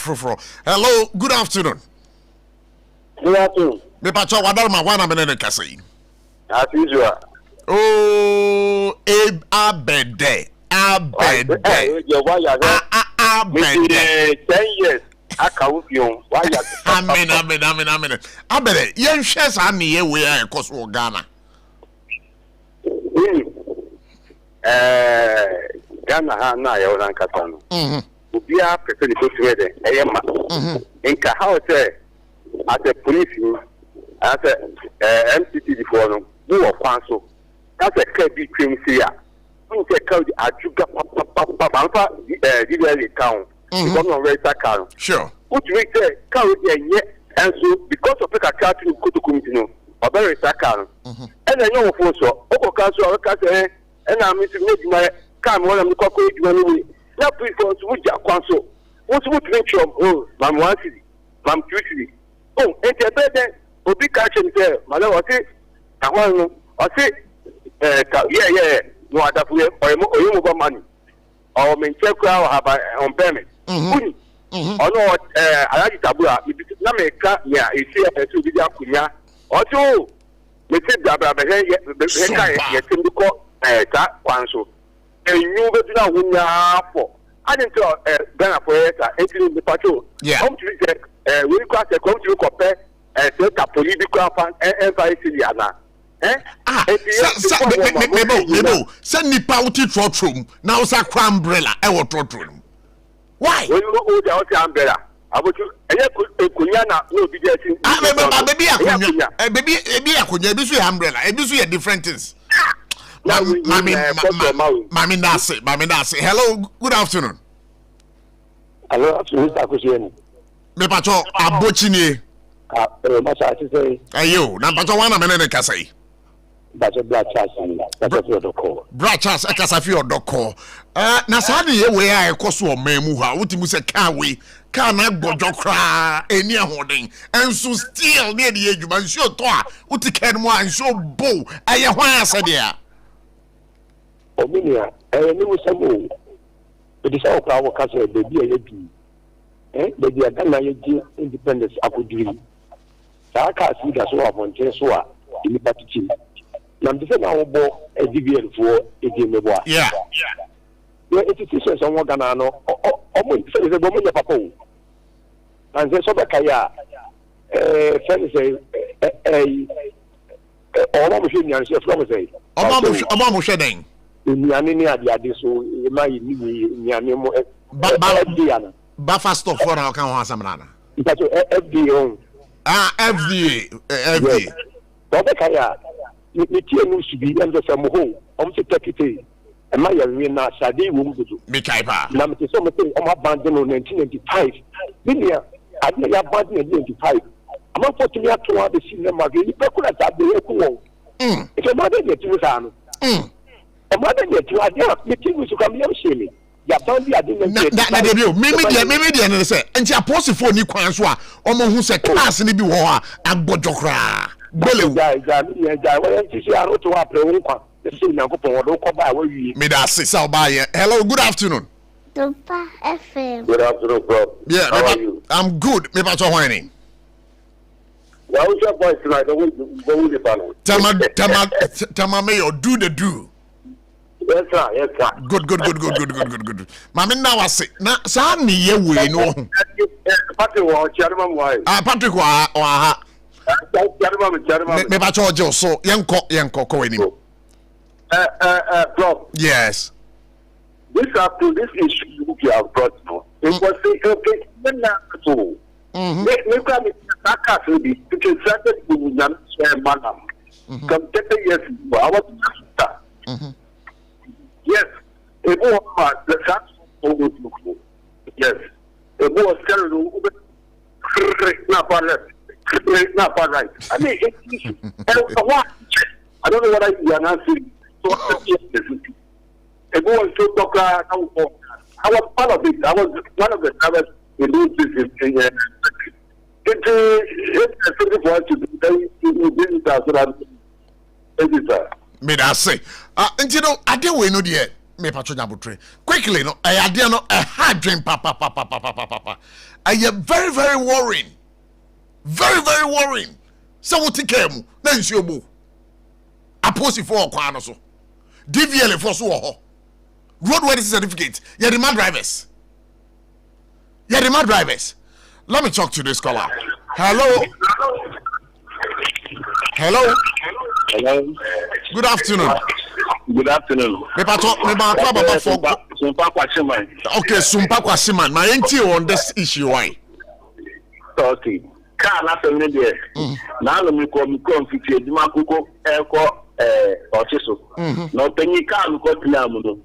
frufro. Hello, good afternoon. Good afternoon. Me pacho wadarma wana menene kasei. As usual. Oh, abede. Abede. Abede. 10 years. Aka ufion. Amen. Abede, yen hwe sa ne ye we a ekoso Ghana. Ghana ha na ya ora nkata no. Obia pese ni so trade eyema. Nka how say as a police as a MCT before no who of kwanso. That's a KB cream here. Who say called ajuga papa DDL account. Because no register car. Sure. Which we say car and so because of the car to go to community no or better register car. And then you phone so oko council ka say and I mean to make my car one am ko ko money. Now please for to which council. What make sure oh mam 1 city, mam 2 city. Oh, and the better obi catch him there. Madam was say I want I say yeah no other or you move money or me check have on payment. Or no alaji tabua na me ka ya isi e so bi akunya o to me se baba be he ka ye tim ko ta kwanso enyu be na hunya fo ani to Ghana for eta entry the patrol come to say we ko say come to compare say ka political fan FIC ana mebo send nipa uti trotrom na usa kwa umbrella e wo trotrom. Why? When you go the umbrella, about you kunya na no be there thing. Baby akunya. Baby akunya ebisu umbrella. Ebisu ye different things. Mami nase. Hello, good afternoon. Hello, Mr. Akusieni. Me pacho ABOTCHIE. Masa say. Ayo, na pacho wana menene kasai. Bacho black chas odoko. Black chas akasafi odoko. Na saade ye we a ekoso o mamu ha wotimu se ka we ka na gbojo kra eni ahoden enso still ne de adwuma nso to a wotiken mu anso bo aye hwan asede a ominia ni musamo edi sa okra wo ka se bebi aye bi bebi Ghana ye gi independence akodiri sa ka si da so abonte so a ni patichi na mbese na wo bo edivl for edimebo yeah institutions on Ghana no say the woman papa and say so be kaya friend say omo mo hwe say from say omo mo hwe den nyan ni ade so ma yi ni nyan mo ba fast of for kan ho asamna na because FDA FDA so be kaya ni tie no subi and say mo ho say tekite Am I a na Sadi won't do? Mikaipa. Namity something on my band in 1995. Linear, I did a band in 1995. I'm not for to me to have the cinema. You calculate that the echo. It's a mother yet to San. A mother yet to idea. The thing was to come here, Shelley. Ya band I didn't maybe and say, and your post for New Kwanswa, Omo who said class in the Biwa, and Bojokra. Bello, hello, good afternoon. SOMPA FM. Good afternoon, bro. Yeah, how are you? I'm good. Maybe I'm whining. What's your voice tonight? Tama Mayo, do the do. Yes, sir. Good. Mami na wase. Na sa ni ye we no. Patrick wa chairman why? Patrick wa ha. Chairman. Me ba cho so yenko ko weni. Prof. Yes. This issue you have brought now. It was okay. When now so. Me come back to the started to madam. Come 30 years ago, I was yes. It was the fact. Yes. It was terrible. Not right. I mean, I don't know what I am answering. It was so talk. I was part of it. I was one of the drivers in those business. It's something for us to do. Me that say. You know, I didn't know yet. me patro nyabotre quickly no ade no hard dream papa I am very very worrying so what take mu na nsuo bu aposi for kwa no so DVL for so ho roadworthy certificate you demand drivers let me talk to this caller. Hello. Good afternoon. Me Baba for Sumpa Kwasiman. Okay, Sumpa Kwasiman. My entry on this issue why? Okay. Car na family there. Na no me ko mfiti eduma kuko ochiso. No penyi car ko tina mu no.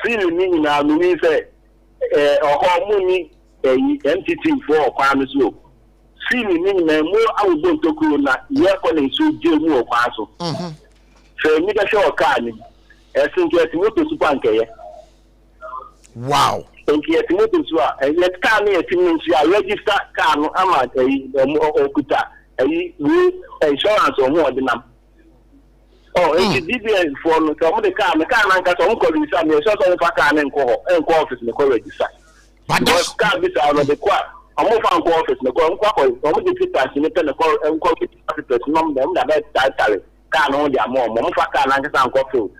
Feel ni na me say oho mu ni entity for kwa me so. Feel ni na mu awubo ntokuro na ye ko na isu je mu okwa so. So me da show car ni. Esin ke ti moto super nkeye. Wow. Nke ti moto so a yet car ni ti nsi a register car no ama okuta insurance o mu odinam. Oh, e DBS for no so mo de car na nka so mo ko register me so mo fa car na enko office me ko register. But this car bi sa no de kwa omo fa enko office me ko omo de paper ni pe na ko enko office no dem da be tare car no de amo mo fa car na nka enko office.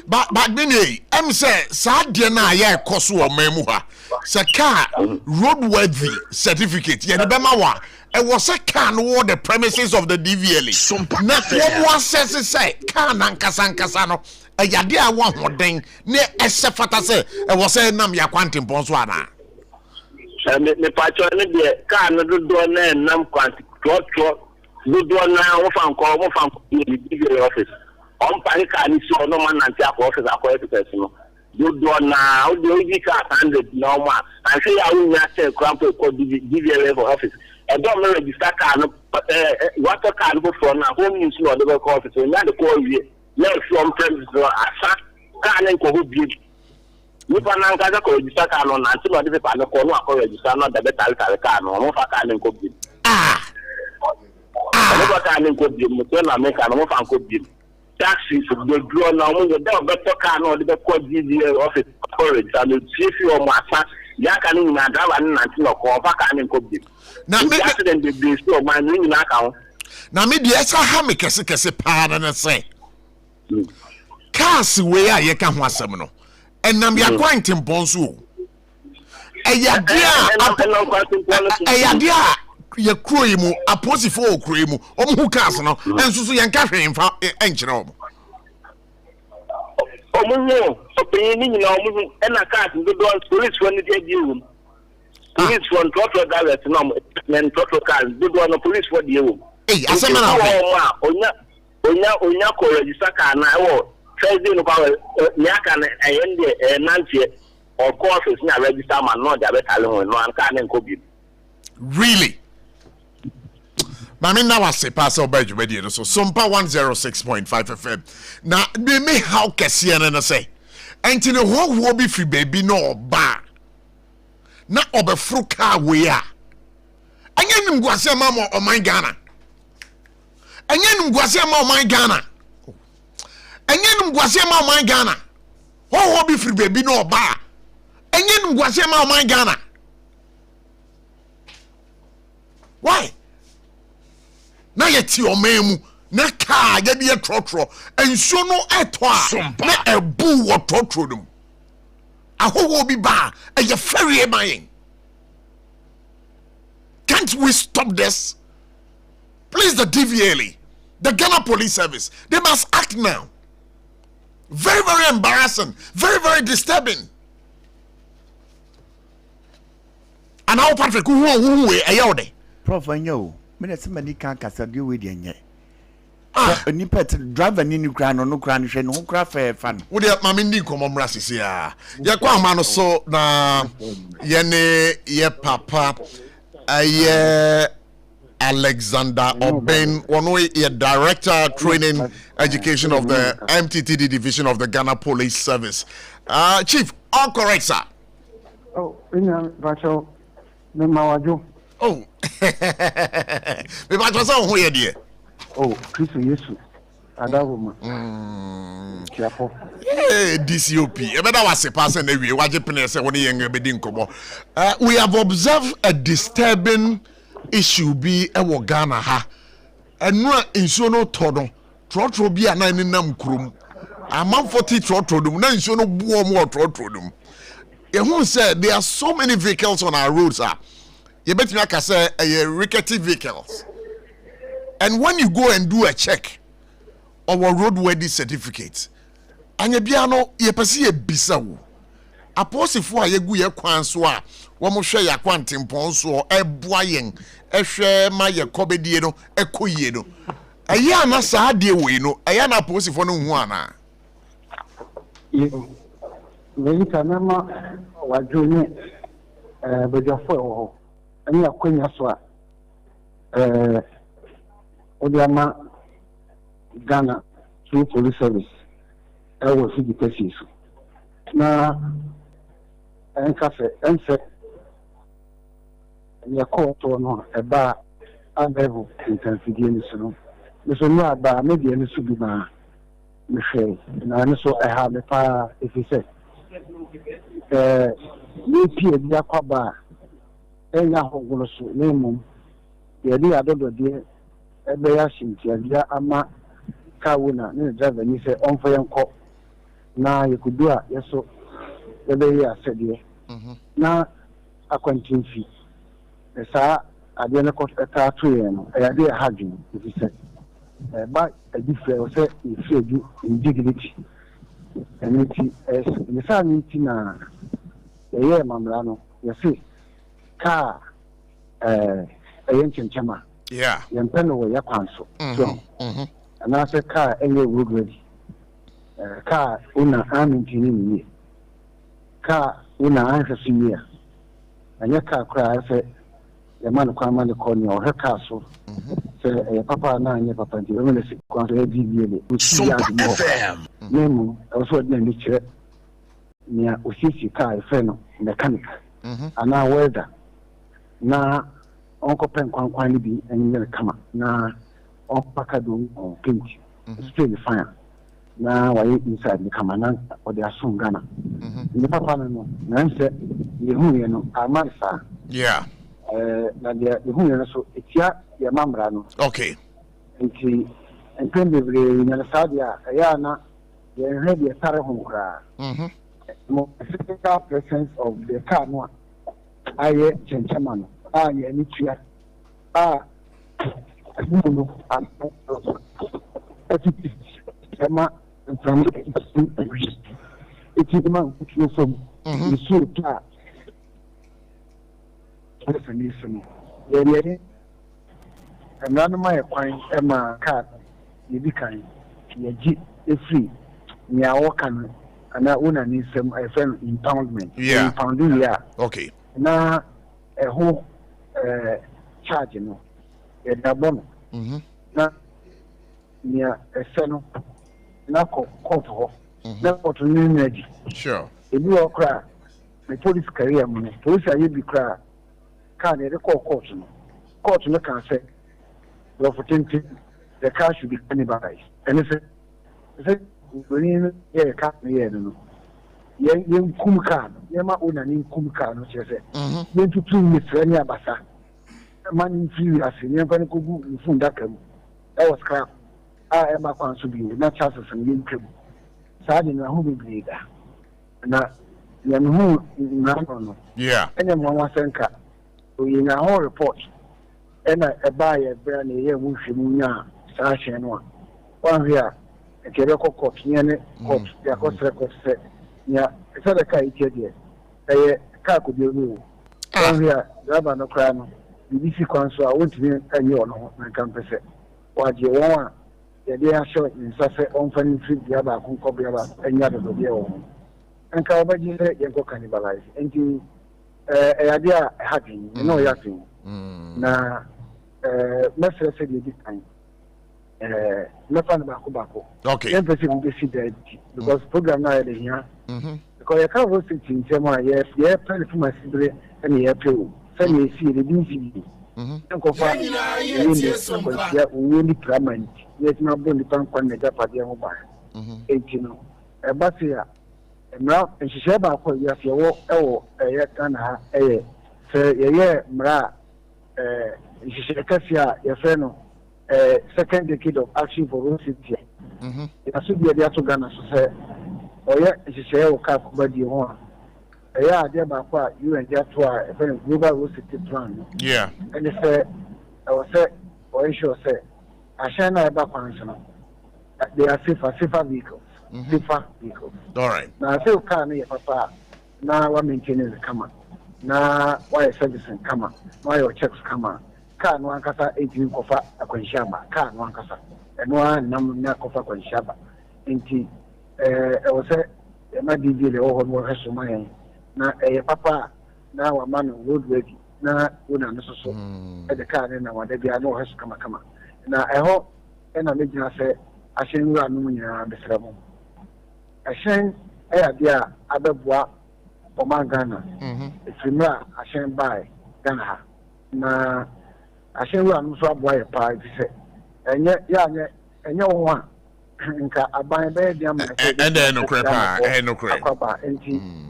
But Bini, I'm say Sadia na ya koso o memu ha. Se car roadworthy certificate. Ye be ma wa. E was a car no the premises of the DVLA. Na what says say car na nkasa no. E yade a wa hoden ne ese fata say e was say nam ya kwantim ponso ana. Me pacho ne de car no do na nam kwantim trot do na wo fan ni DVLA office. On pari ka ni so no man nanti akọ office akọ office no do na o do yi ka 100 normal and say ya wunya say crampo ko DVLA for office e do me register car no what car no for na home use no do ko office na de ko wie na from premises no asa car na ko bi ni pa na nka ko register car no na ti no de pa no ko no akọ register no da betal car no mo fa car na ko bi mo fa car na ko bi mo to na me car no mo fa ko bi taxis the draw now when you don't better car no the call DVLA office courage and if you are massa ya can in na driver na no ko fa car na ko bi na me accident be so man ni na ka na me dey esa ha me kese pa na say cars we a ye ka ho asem no enam ya kwantim bonso eyade a ye kroyi mu aposifo okroyi mu omhu cars no enso so ye nka hwenfa enkyere omo omunyo opin ni na omunyo na cars do police one dey dey police one trotro direct no men trotro cars do no police for dey wo asema na onya ko register car na wo Thursday no kwa ni aka na ayende nantie or office na register man no dey betal ho no an car na nko bi really. Mami na wase pass oba djumedi no so SOMPA 106.5 FM na me how kese na say enti ne ho bi fi baby no oba na obefru car we a anya nim guase ma o man Ghana anya nim guase ma o man Ghana anya nim guase ma o man Ghana ho bi fi baby no oba anya nim guase ma o man Ghana why na yeti omemu na ka ya de trotro enso no eto a na ebu wo trotro dum ahowo bi ba eye ferry mayin. Can't we stop this? Please, the DVLA, the Ghana Police Service, they must act now. Very, very embarrassing, very, very disturbing. And now Patrick who ayode Prof anyo me se mani kan kasa de we de nye ni pet driver ni kra no kra no hwe no kra fa fan wo de ma me ndi komomra sisi a ye kwa ma no so na ye ne ye papa aye Alexander Oben one ye director training education of the MTTD division of the Ghana Police Service. Chief, all correct, sir. Oh, Bacho, the Mawajo. Oh, but what's on here, dear? Oh, Christ, yes, Adavuma. Careful. DCOP. We have observed a disturbing issue be a Ghana ha. And no insuno todo. Trotro be a nine nam krum. A man 40 trotrodum, no insuno buo more trotrodum. Who said there are so many vehicles on our roads. You bet me I can say rickety vehicles. And when you go and do a check of a roadworthy certificate, and you biano ye pesi ye bisawu. Aposifo a yegu ye kwan so a wo mo hwe ya kwantempon so e boayen e hwe ma ye kobedie no e koyie no. Aya na sa de we no, aya na aposifo no hu ana. Meni kanama wajuni bejafo ho. Ani akwenya so a Odiama Ghana through police service. I was in the cases. Now, and cafe, and said, your court or no, a bar, and level intensity in the saloon. The saloon bar, maybe any subima, Michelle, and I know I have a fire if he said, maybe a Yakaba, and Yahoo, name, the idea of the dear. Ebeyashi ya ama kawuna ne driver ni se onfa yanko na yekudua yeso ebe ya sede na akwantinfi esa ade ne ko eta to ye no e ade hadwin ifi se ba edife o se ifeju indignity eniti es ni sa ni ti na ye mamra no yesi ka eyenchenchema. Yeah. Yempeno we yakwanso. So. And I said car any wood ready. Car una amintini ni. Car una answer senior. And your car cry say the man come on the corner or her castle. Say papa na your papa the women is going to DBA. SOMPA FM. Name also name the near Usisi car friend mechanic. And now weather. Na Uncle Pen Quanquani be and you're come na on Pacado or Pink, still fine. Now I inside the Kamanan or the Asun Ghana. The Papa no, Nancy, the Hunian, Amansa. Yeah. The Hunian, so it's ya, your mambrano. Okay. And probably in Sadia, Ayana, they already a Tarahungra. More physical presence of the car, no. I gentleman. Yeah, Nichia. Emma from it's the man who from the suit. Listen. Yeah. And none of my acquaintance Emma cat, you be kind. You get free. Me, I walk and I want need some friend impoundment. Yeah. Impounding, yeah. Okay. Now, a whole charge, you know, a double. Now, near a son, now court, now what to name. Sure. If you are cry, the police career money, police are you be cry, can't they call court? Court no can say, well, for 20, the car should be cannibalized. And if it, when you can't hear, no. Yen kumka yema una ni kumka no chese yen tutu ni freni abasa man free ase yen fa ni ko gu funda kam that was crap e ma kwan so bi na chances yen twem sa de na hu bi da na yen hu na no yeah enya mo wa senka o yen na ho report ena e ba ye bra na ye mu hwemu nya sa hye no a wan hia e kere ko court yen court ya ko sre ko se yeah, it's not a car. A car could be real. Here, Rabba no crime. The DC council, I want to be a year on my campus. What you want, they are short in such a unfunny trip, the other who copy about any other of their own. And Kawaji said, you go cannibalize. And the idea having, you know, yapping. Now, Messer said, this time. Okay. Empathy will be seated because program now here. Because I can't host it in Tema, yes, yeah, plenty for my sister and the appeal. Send me see the DC. Uncle Fanny, we need permanent. Yet not been the pump on the Japan mobile. 18. Basia, Mra, and she said about what you have your walk, Kana, Mra, she said, Cassia, your friend, second decade of action for Road City. It should be a Diato Ghana, so say, oh, yeah, she said, oh, Cap, you want. Yeah, dear Papa, you and just were a very global Road City plan. Yeah. And they said, I was said, or I should say, I shall not back on they are safer vehicles. Safer vehicles. All right. Now, I say, okay, Papa, now one maintaining the camera. Now, why servicing camera? Why your checks camera? Car no ankasa 18 kofa akwanshaba. Car no ankasa. And one nam na kofa akwanshaba. Inti, I was say, my DD, the old one has so many. Now, Papa, now a man on road ready. Now, una so at the car, and now there no has come. Now, I hope, and I make you say, I shall run the ceremony. I shall, dear, Ababwa, or my Ghana. It's Rimra, I shall buy Ghana. Now, I shall run so boy a pie to say, and yet, and your one. I buy a bed, and then no crap, and no crap. And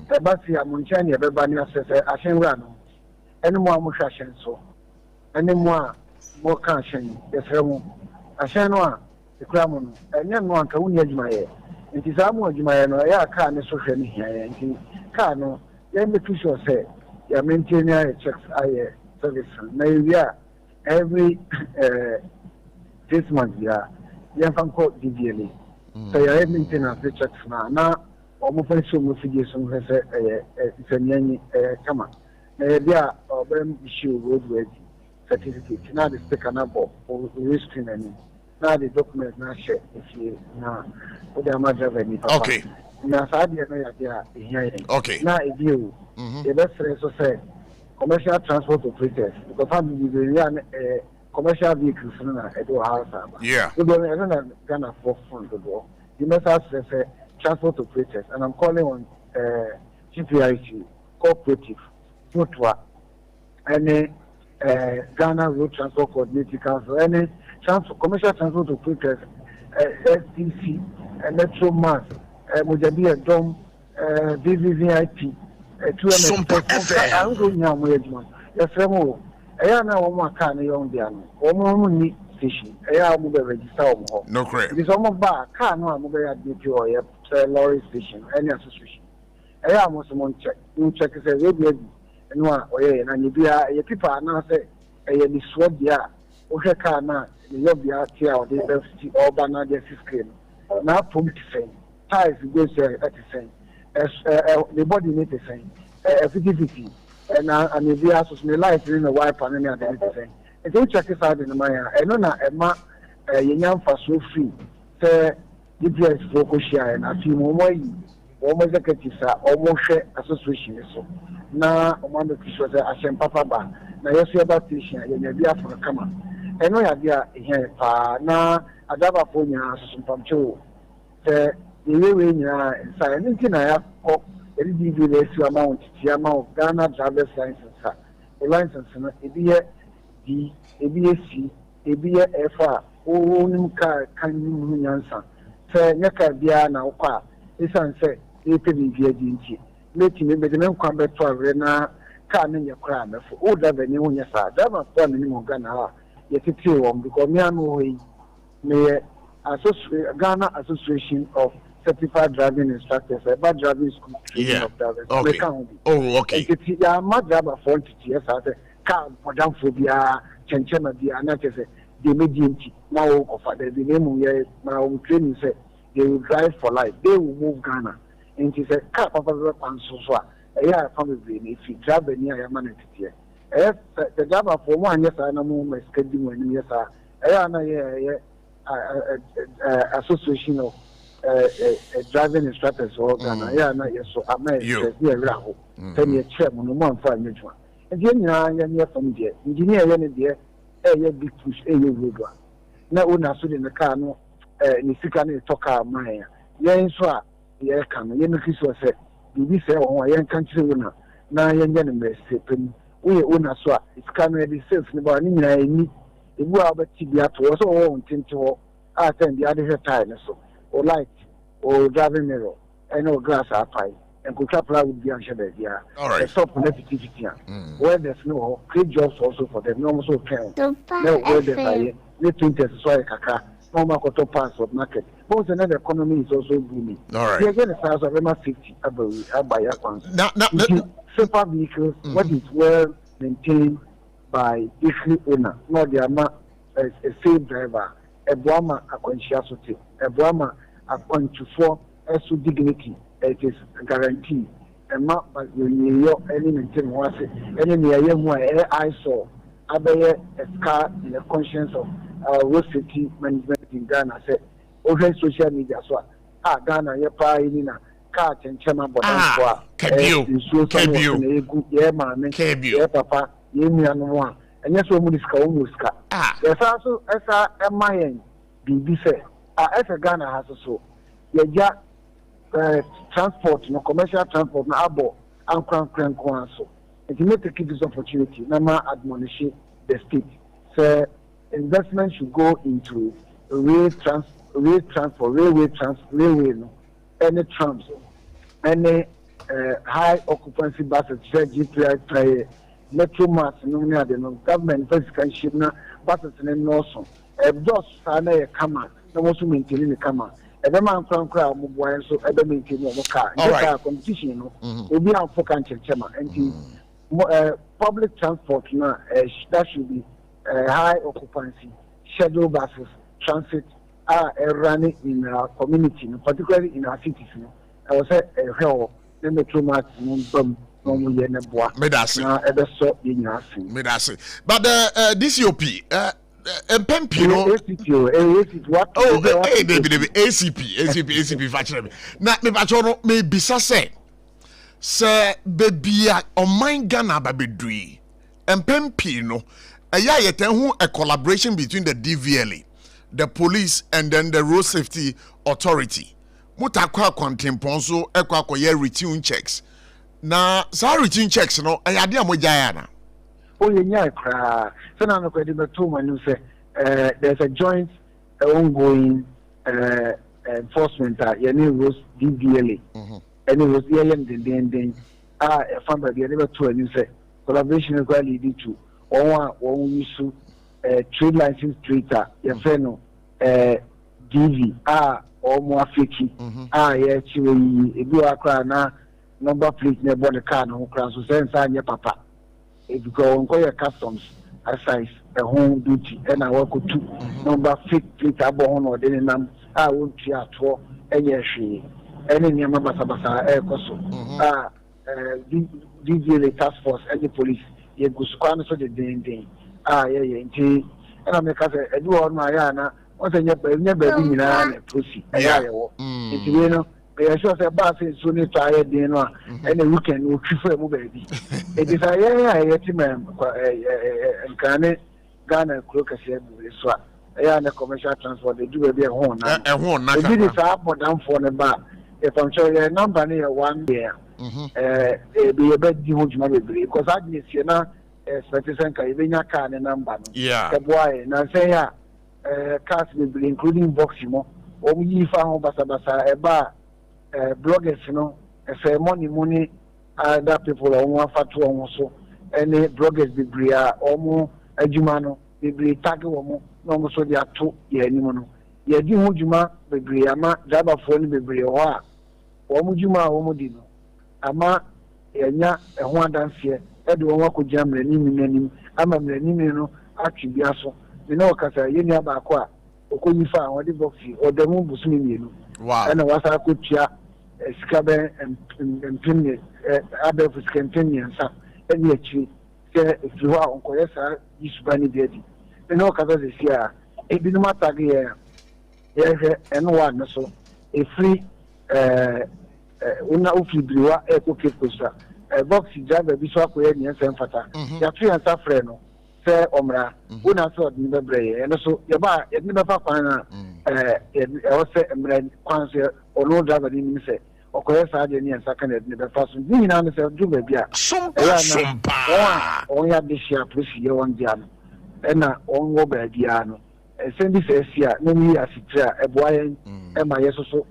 the Basia Munchani, everybody says, I shall run. Any more musician so. Any more conscience, yes, I shall know the Cramon, and young one can win my head. It is almost my I can't social here, and Cano, then the official say, you maintain your checks, service. Maybe every 6 months, yeah. Young court DDLE. So you have maintenance the checks now. Almost so much suggestion has it's a nanny, come on. There are issue roadway certificate. Now the second up or risking any. Now the document now share if you now put the matter of any. Okay. Now, I didn't hearing. Okay. Now, if you, the best friend so say, commercial transport operators, because family will commercial vehicles at your house. Yeah. You don't Ghana for front the door. You must ask transport operators, and I'm calling on GPIC, cooperative, Mutwa, any Ghana Road Transport Coordinating Council, any commercial transport operators, STC, Metro Mass, Mujabia Dom, VVVIP, 2 SOMPA FM. I'm going now, yes, Remo. I am now one kind of young man, or station. I am register. No crap. It is almost bar, car no mobile DP or lorry station, any association. I am also one check. You check is a radio and one way, and you be a people are now say, a swab ya, or her car now, the Yobia Tia or the FT or Banana screen. Now, pump the same. Ties goes at the same. As the body need the same. 50-50. And if you ask me life in a wipe and any other thing. If you check this out in the Maya, and no, Emma, young for so free, say, DPS focus share and a few more almost executives are almost association. So now, one of the issues I send Papa Ban. Now, you see about station, and you'll be for a come on. And no idea here, now, I have a phone, some pump too. The way we are inside anything I have. LDV amount, the amount Ghana driver's license, the ABSC, ABFR, own car can you answer. Say, Naka Diana, this answer, APV, making me the name come back to Arena, can in your crime for all that the new yes, I never done any more Ghana, yet it's you because me and way may Ghana Association of Certified driving instructors, about driving school training of drivers. Okay. Oh, okay. It's a mad driver for 20 years as a car for down phobia, Chenchema, and that is the medium. Now, of the name of my training said they will drive for life. They will move Ghana. And it's a car of a and so far. Yeah, family, if you drive near your man, the driver for 1 year, I know my schedule when yes, association of driving instructors or Ghana, yes, so I may near Raho, 10 year chairman, one for a mutual. And then you're from there, engineer, there, a big push, a good one. Now, when I stood in the car, no, Nisikani talk our Maya. Yan Swa, the air come, Yemakis was said, the say, oh, I am country owner. Now, young gentlemen, we own a swap. It's coming the sales about any. If we are but Tibia to us all, Tinto, attend the other time, so. Or light, or driving mirror, ɛne glass apai nkotwa plywood bi anhyɛ baabi a stop na fiti where there's no create jobs also for them no also can no where there's a ne printers so ay kakra no ma koto passport market but the economy is also booming you get the size ofema 50 abaya kwans simple vehicles what is well maintained by each owner no the ama a safe driver a boama akwanhia sote a boama akwanchufo esu dignity it is guaranteed and not but you any maintain was any near you I saw abaye a scar in the conscience of road safety management in Ghana said over social media so Ghana ye pa na car chenchema bodan yeah papa ye nuanu a enye so mu diska o muska yes also esa emayen bibi say esa Ghana has so ye ja transport no commercial transport na abo ankran so it may take this opportunity na ma admonish the state so investment should go into railway no any trams any high occupancy buses GPI metro mass no near the government physical ship na buses no so those are na kama na also maintain the kama man from crowd mobile so maintain no car competition no obi am focus chema and public transport na that should be high occupancy scheduled buses transit are running in our community particularly in our cities no I was say hell the metro mass no ye na boa na ebe so yenyase but this DCOP Mpempi no ACP facture na me bacho no me bisa se bebia oman Ghana babedui Mpempi no eya yeten hu a collaboration between the DVLA, the police and then the road safety authority mutakwa contemponso ekwa koye routine checks na sa routine checks no ayade amogya na yeah, so now say there's a joint ongoing enforcement rules DVLA and it was then found by the other two and you say collaboration is going leading to one issue trade license trader no DV or more fiki yeah chiwe na number plate na the car no cross so say papa because on your customs aside a home duty and I work to number fake plate abon or then nam won't ya to any nyama basabasa koso DVLA task force and the police ye go squan so the ding yeah nti and I make us do on my yana once never be na proceed yeah nti we no be sure say bus is so need to dey no and the weekend we prefer mu baby it is yeah team Ghana crocus so yeah na commercial transport they do be hon na it is up down for the bar if I'm sure your number near 1 year be a bit huge money because I miss you na specific even your car number yeah the boy na say yeah cars will be including boximo o yi fa ho basabasa e ba bloggers no say money other people on one fatu on so any bloggers be bria omo adwuma no be bria tag wo no so dia to ye anim no ye di ho dwuma be bria ma driver fo no be bria ho a omo dwuma omo di no ama yenya ho adanse e de won akogya mrani nim ama mrani no atwe bia so me no kasa ye ni aba ko a okonyi fa won de boxi o de mu busumi mienu wow ana wasa ko tia skabe empinne abe fuskempinne sa eni achi se fiwa onko yesa yisubani dedi me no kasa ze sia e binu matage ye enwa no so e free una ofibriwa e ko kekosa boxi driver bi so akoye ni ensemfata ya fi ansa frɛ no se omra una so de bebre eno so ye ba ye ne befa kwan na o se emra kwan se ono driver ni se okoye sa de ni ensa kan de befa so ni na se du ba bia sompa on ya de shia presi ye won dia no ena on wo ba bia no sendi se sia no mi asitra eboa yen e ma yeso so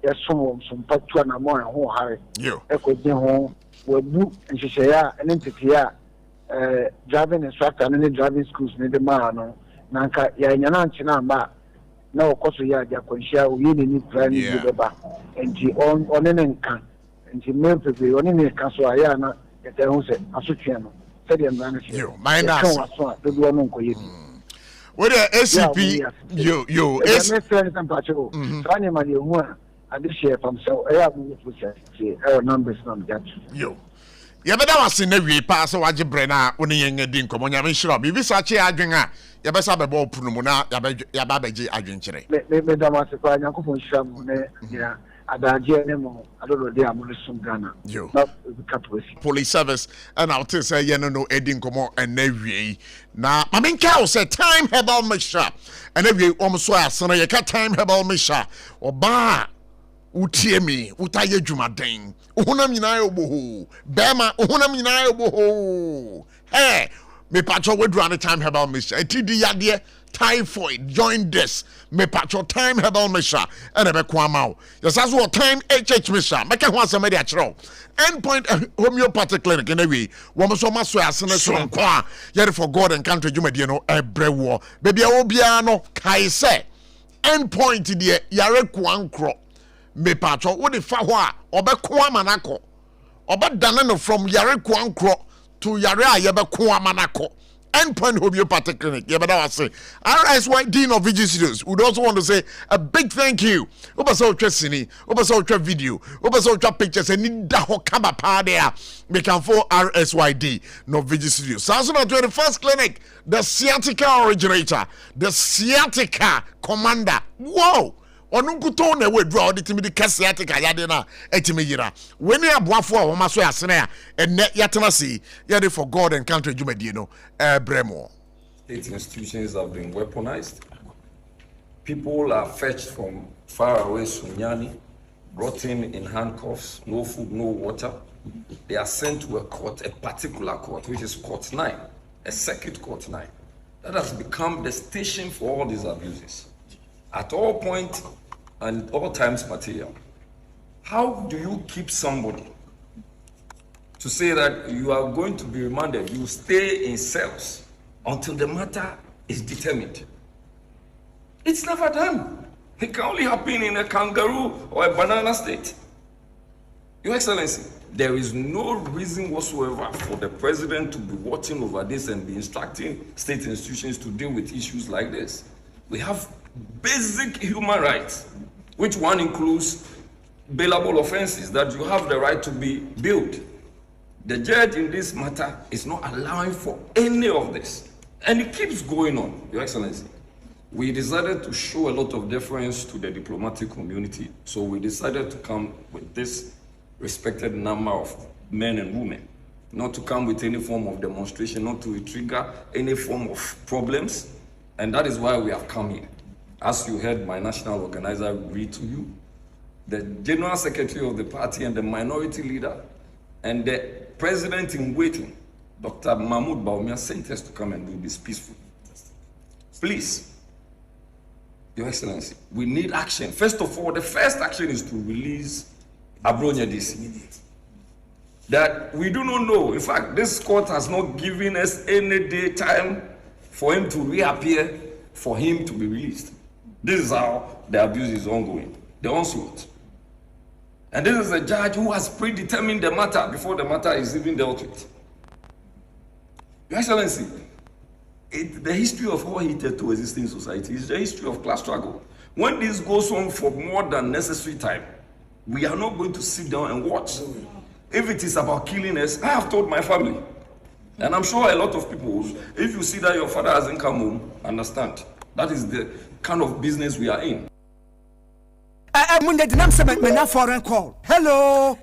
yɛsom SOMPA 2 na mo ho hare Yo. ekodi ho wabu nhyehyɛ a ne ntete a driving instructor ne driving schools ne de ma no na nka ya nyana nkyena ba na okoso ya dia kwanhia oye ne ni kura ni beba enti on ne nka enti mepepe on ne nka so aya na yete ho se asotwe no se de mra no Yo, minus. do do no nkoye With the ACP, yo, Sani ma hu a ade share from so I have no process numbers from that. Yo. Yabeda was in every pass or waji brena when you didn't come on your shop. If you such a adringa, Yabesa bebo punumuna, Yababeji adrinchere. Me damas kwa nyanko fo sham ne ya adaje ne mo adodo de amulisum Ghana. Yo. Police service and I'll tell say no edin komo and every na mamin cow said time herbal mixture and every almost so as son you time herbal mixture or ba utiemi utaye jumaden uhunam nyina oboho bema uhunam nyina oboho eh me patcho we do time herbal mixture etidi yade typhoid join this me patcho time herbal mixture and ebe kwama yes as what time HH mixture make ho asem dey akiro endpoint homeopathic clinic anyway wo so maso asene so nko a for God and country dwumadie no ebrewo baby obia no kai se endpoint de yare kwankro me patcho wo de fa ho a obeko amanako obedane no from yare kwankro to yare a yebeko amanako. Endpoint homeopathic clinic. Yeah, but I was say RSY Dean of VG Studios would also want to say a big thank you. Obaso Chesini, Obaso video, Obaso pictures, and Nida Hokaba Padea. We can for RSYD no VG Studios. Samson 21st clinic, the sciatica originator, the sciatica commander. Whoa! Onunkuto na we draw the timid sciatica yadena etimira. When you aboafo a womaso asene a enne yatena si yade for God and country dwumadie no bremo. State institutions have been weaponized. People are fetched from far away Sunyani, brought in handcuffs, no food, no water. They are sent to a court, a particular court, which is Court 9, a circuit Court 9. That has become the station for all these abuses. At all points and all times material. How do you keep somebody to say that you are going to be remanded, you stay in cells until the matter is determined? It's never done. It can only happen in a kangaroo or a banana state. Your Excellency, there is no reason whatsoever for the president to be watching over this and be instructing state institutions to deal with issues like this. We have basic human rights, which one includes bailable offenses, that you have the right to be bailed. The judge in this matter is not allowing for any of this. And it keeps going on, Your Excellency. We decided to show a lot of deference to the diplomatic community, so we decided to come with this respected number of men and women, not to come with any form of demonstration, not to trigger any form of problems, and that is why we have come here. As you heard my national organizer read to you, the general secretary of the party and the minority leader and the president in waiting, Dr. Mahmoud Baumia, sent us to come and do this peacefully. Please, Your Excellency, we need action. First of all, the first action is to release Abronya DC. That we do not know. In fact, this court has not given us any day time for him to reappear, for him to be released. This is how the abuse is ongoing, the onslaught. And this is a judge who has predetermined the matter before the matter is even dealt with. Your Excellency, the history of what heated to existing society is the history of class struggle. When this goes on for more than necessary time, we are not going to sit down and watch. If it is about killing us, I have told my family. And I'm sure a lot of people, if you see that your father hasn't come home, understand. That is the kind of business we are in. Foreign call. Hello,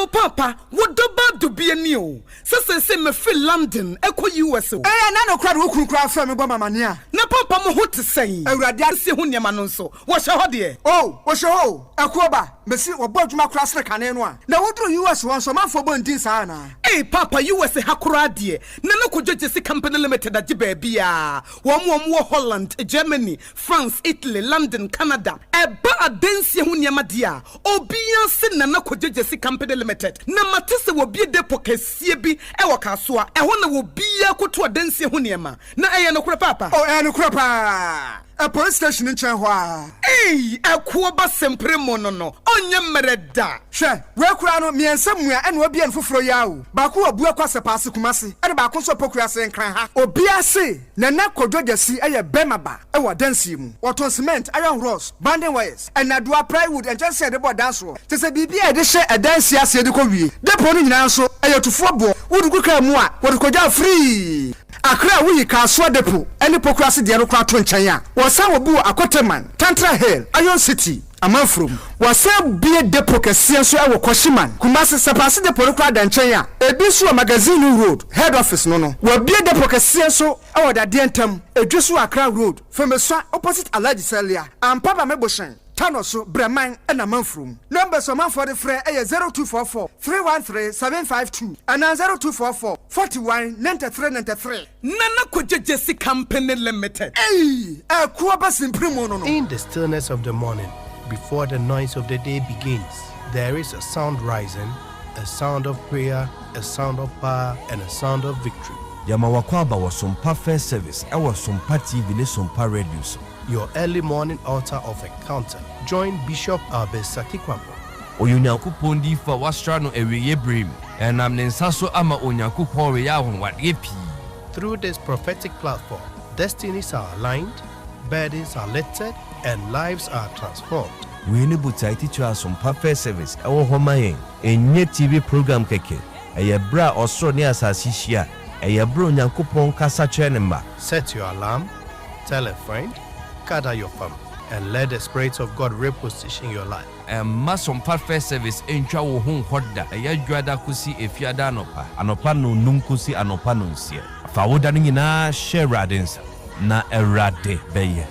Papa. What about to be a new? Say me feel London, echo US. No crowd who cry from Mania. Na Papa mo what to say. I rather see Hunya Manonso. What's your dear? Oh, what's your Akoba? mesi obo adwuma kura sere kane no a na wodro US won so manfo bondin saa na eh papa US hakura de na no kojojesi company limited age ba bia wo Holland, Germany, France, Italy, London, Canada eba adansie ho niam de a obia se na na kojojesi company limited na matese wo bie depo kasie bi e wo kaso a ɛho na wo bia koto adansie ho niam na ɛyɛ no kura papa oh ɛyɛ no kura pa a police station in Chanhua. Hey, a Kuba sempre mono, onye mereda. She, we kurano me and somewhere and we be and for yao. Baku a bua kwasa pass kumasi, and baku so pokrasa and cran ha. Obiase, Nana Kojoja see a bemaba, a wa dansium, what on cement, iron rods, banding wires, and I do a plywood and just said about dance roll. Tis a BB, I share a dance ya said the Kobe. The pony now so, a to football, would go come more, what could free. Akra we ka so depo ene pokrasi de no kwa to nkyanya wasa obu akoteman Tantra Hill Iron City amanfrom wasa bie depo kese so e wo Koshiman Kumasi sepase depo no kwa da nkyanya ebi so magazine road head office no wa bie depo kese so e wo da de ntam edweso Akra road femeso opposite Alhaji Selia ampaba meboshen Tanoso Breman and Amanfrum. Numbers of man for the fray 0244 313 752 and 0244 41 93 93. Nana Kojesi Company Limited. Hey, a Kuabas in Primono. In the stillness of the morning, before the noise of the day begins, there is a sound rising, a sound of prayer, a sound of power, and a sound of victory. Yamawakwaba was SOMPA First Service. I was SOMPA TV, SOMPA Radio. Your early morning altar of encounter. Join Bishop Albesaki Kwampo. Onyankopon di fa wastra no eweye brim. Enam ne nsaso ama Onyankopon we ya honwade pi. Through this prophetic platform, destinies are aligned, burdens are lifted, and lives are transformed. We ne butai teach us SOMPA First Service. Ewo homayen enye TV program keke. Eye bra osro ne asasi hia. Eye bra Onyankopon kasa chenemba. Set your alarm, tell a friend, gather your family, and let the Spirit of God reposition your life. SOMPA First Service entwa wo hu hoda eya dwada kusi efiada anopa no num kusi anopa no nsie fa woda no nyina share radens na erade beye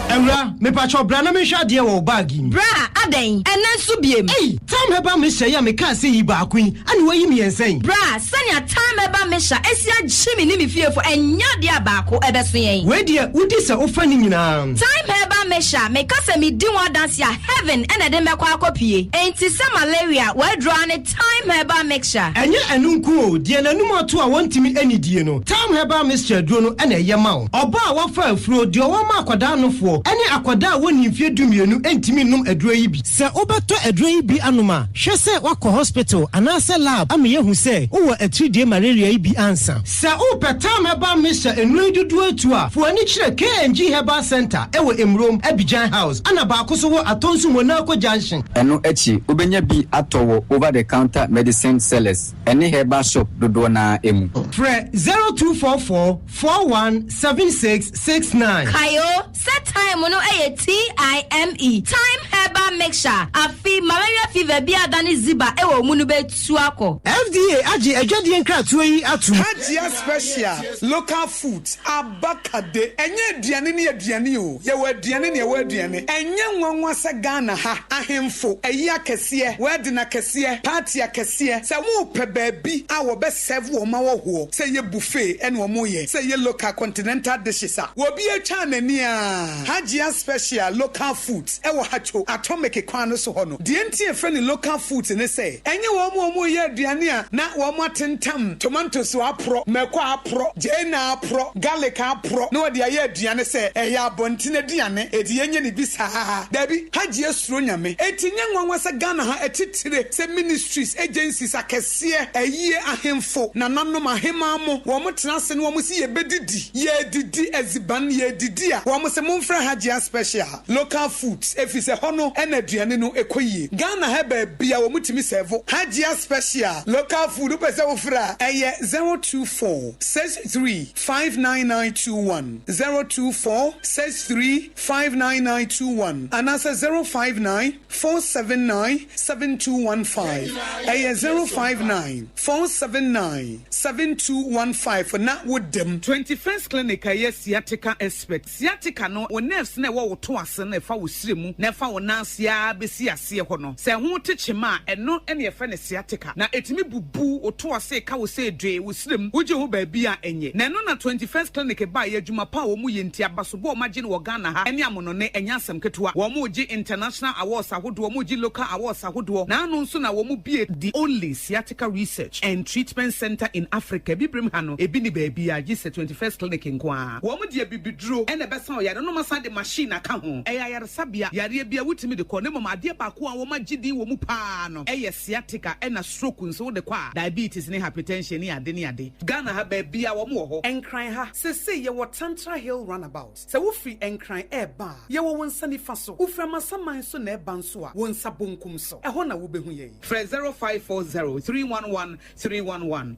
Emra, me pacho bra na me hwa de wo bag ni. Bra, aden, enen so biem. Hey, time heba me hya ya me ka se yi ba kwin, ani wayi me ensen. Bra, sanya time heba me hya, esia gyimi ni me fiefo enya de abako ebeso yen. We de udi se ofa ni nyina. Time heba me hya, me ka se me di one dance ya heaven ena de me kwa akopie. Enti se malaria, we draw ne time heba me hya. Enye enunku o, de nanum ato a wontimi ani die no. Time heba me hya duro no ena eye ma wo. Oba a wafa afuro de o ma akwada nofo. Ene akwada woni mfie dumienu entimi num aduro yi bi. Se obeto aduro yi bi anoma, hwe se wakọ hospital anase lab ameye hu se wo atridie malaria yi bi ansa. Se o petam heba mesha enuro dudu atu a, fo ani kire KNG Herbal Center ewo Emrom Abidjan House. Ana ba akoso wo atonsu Monaco Junction. Eno echi obenya bi atowo over the counter medicine sellers. Ene herbal shop dodo na emu. Fre 0244 417669. Kayo set time no TIME time herbal mixture afi malaria fever bi adani ziba ewo munu betu akọ. FDA agi adwade nkratoa yi atu. Hajia special local foods abakade enye aduane ne aduane o ye wa aduane ne wa aduane enye nwanwa se Ghana ha ahemfo eyi akese word na kese party akese se wo pe baabi a wo be serve wo ma wo ho se ye buffet ene wo mo ye se ye local continental dishes a wo bi atwa nani a Hajia special local foods ewo hacho atomic kwano so hono de enti e friend local foods ne say enye wo mo ye aduane a na wo mo atentam tomatoes apro meko apro jena apro garlic apro no de aye aduane say eya bontine aduane edi enye ne bisa dabi Hajia suro nyame etinye nwanwa se Ghana ha etitire se ministries agencies akese eyie ahemfo na nanom ahema mo wo mo tenase no wo mo si ye bedidi ye didi eziban ye didi a wo mo se momfra Hajia special local foods efise hono ena aduane no ekoyie Ghana ha ba bia wo mutimi serve Hajia special local food pese wo fra eye 024 63 59921 024 63 59921 and answer 059 479 7215 eye 059 479 7215 for na with them 21st clinic aye sciatica expert sciatica no nerves na wo to ase na fa wo sire mu na fa wo nansia besi ase ho no se ho techema eno ene efa ne sciatica na etimi bubu wo to ase ka wo se dwe wo sire mu wo je ho ba bia enye na eno na 21st clinic ba ya adwuma pa wo mu yenti abaso bo ma je no Ghana ha ene amono ne enya asem ketua wo mu je international awards ahodo wo mu je local awards ahodo na anu nso na wo mu bie the only sciatica research and treatment center in Africa bibrim ha no ebi ni ba bia je 21st clinic nkwa wo mu de bibidro ene besa o ya no masa de machine aka ho eya yare sabia yare bia wutimi de ko ne mama ade ba ko a wo ma gidi wo mu pa no eye sciatica ena stroke nso de kwa diabetes ne hypertension ne ade Ghana ha ba bia wo mu ho enkran ha sese ye wo Tantra Hill runabout se wo free enkran eba ye wo wonsa ni fa so wo fra masaman so na eba nso a wonsa bonkum so eho na wo behu ye 0540311311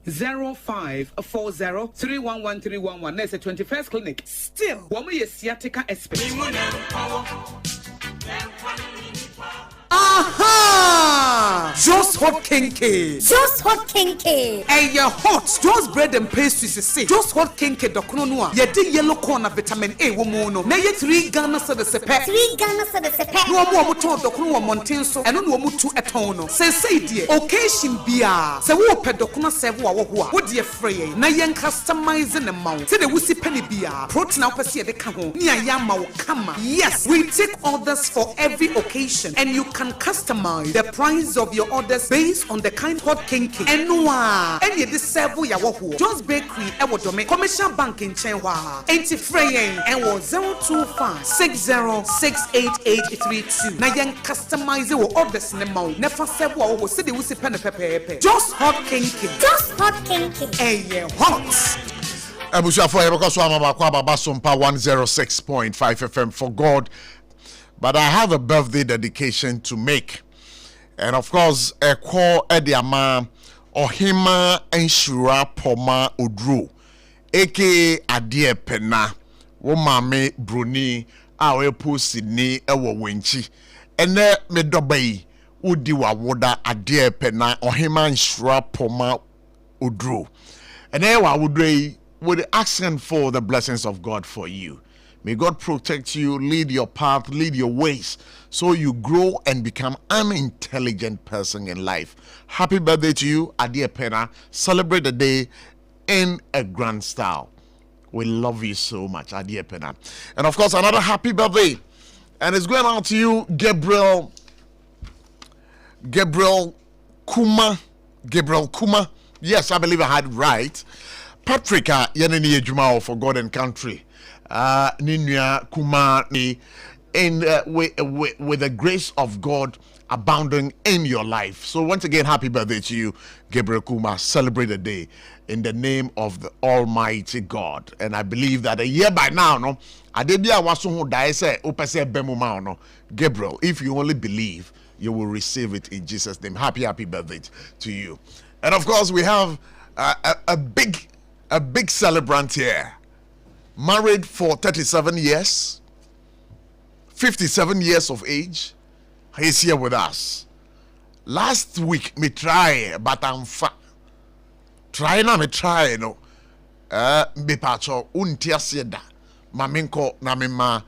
0540311311 na se 21st clinic still wo mo ye sciatica expert. Aha! Just hot kinky. Just hot kinky. Hey, your hot. Just bread and pastries say. Just hot kinky. Dokno noa. Ye di yellow corn vitamin A womono. Na ye 3 Ghana se de sepe. 3 Ghana se de sepe. No mo to dokno wo monten so. Eno no mo tu etono. Say die. Occasion bia. Se wo pe dokno serve wo ho a. Wo die free. Na ye customize the amount. Se de wusi penny bia. Protein na opese de ka ho. Ni aya ma wo kama. Yes, we take orders for every occasion and you can customize the price of your orders based on the kind hot kinky. Enwa. Any de serve ya wo ho. Just bakery e wo dome. Commercial bank in Chenwa. Enti free and wo 02560688832. Na yen customize wo orders ne ma. Never serve wo se de wusi pen pepepe. Just hot kinky. Just hot kinky. Hey, hot. Ebusuafo yebeko so amaba kwa baba SOMPA 106.5 FM for God. But I have a birthday dedication to make. And of course, a call Ediama Ohima Enshura Poma Odru. Aka Adie Pena. Womame Bruni. Awe pu Sydney Ewo Wenchi. Ene Medobei. Udiwa Woda Adie Pena. Ohima Enshura Poma Odru. And Ewa Udrei with asking for the blessings of God for you. May God protect you, lead your path, lead your ways, so you grow and become an intelligent person in life. Happy birthday to you, Adie Pena. Celebrate the day in a grand style. We love you so much, Adie Pena. And of course, another happy birthday. And it's going out to you, Gabriel Kuma. Yes, I believe I had it right. Patrick Yanini Ejumao for God and Country. Ninya Kuma in with the grace of God abounding in your life. So once again, happy birthday to you, Gabriel Kuma. Celebrate the day in the name of the Almighty God. And I believe that a year by now, no, Adebia wasu die say opese bemuma no. Gabriel, if you only believe, you will receive it in Jesus' name. Happy birthday to you. And of course, we have a big celebrant here. Married for 37 years, 57 years of age. He's here with us. Last week, me try, but I'm fat. Try na me try, no. Me pacho, untia seda. Maminko, na mima.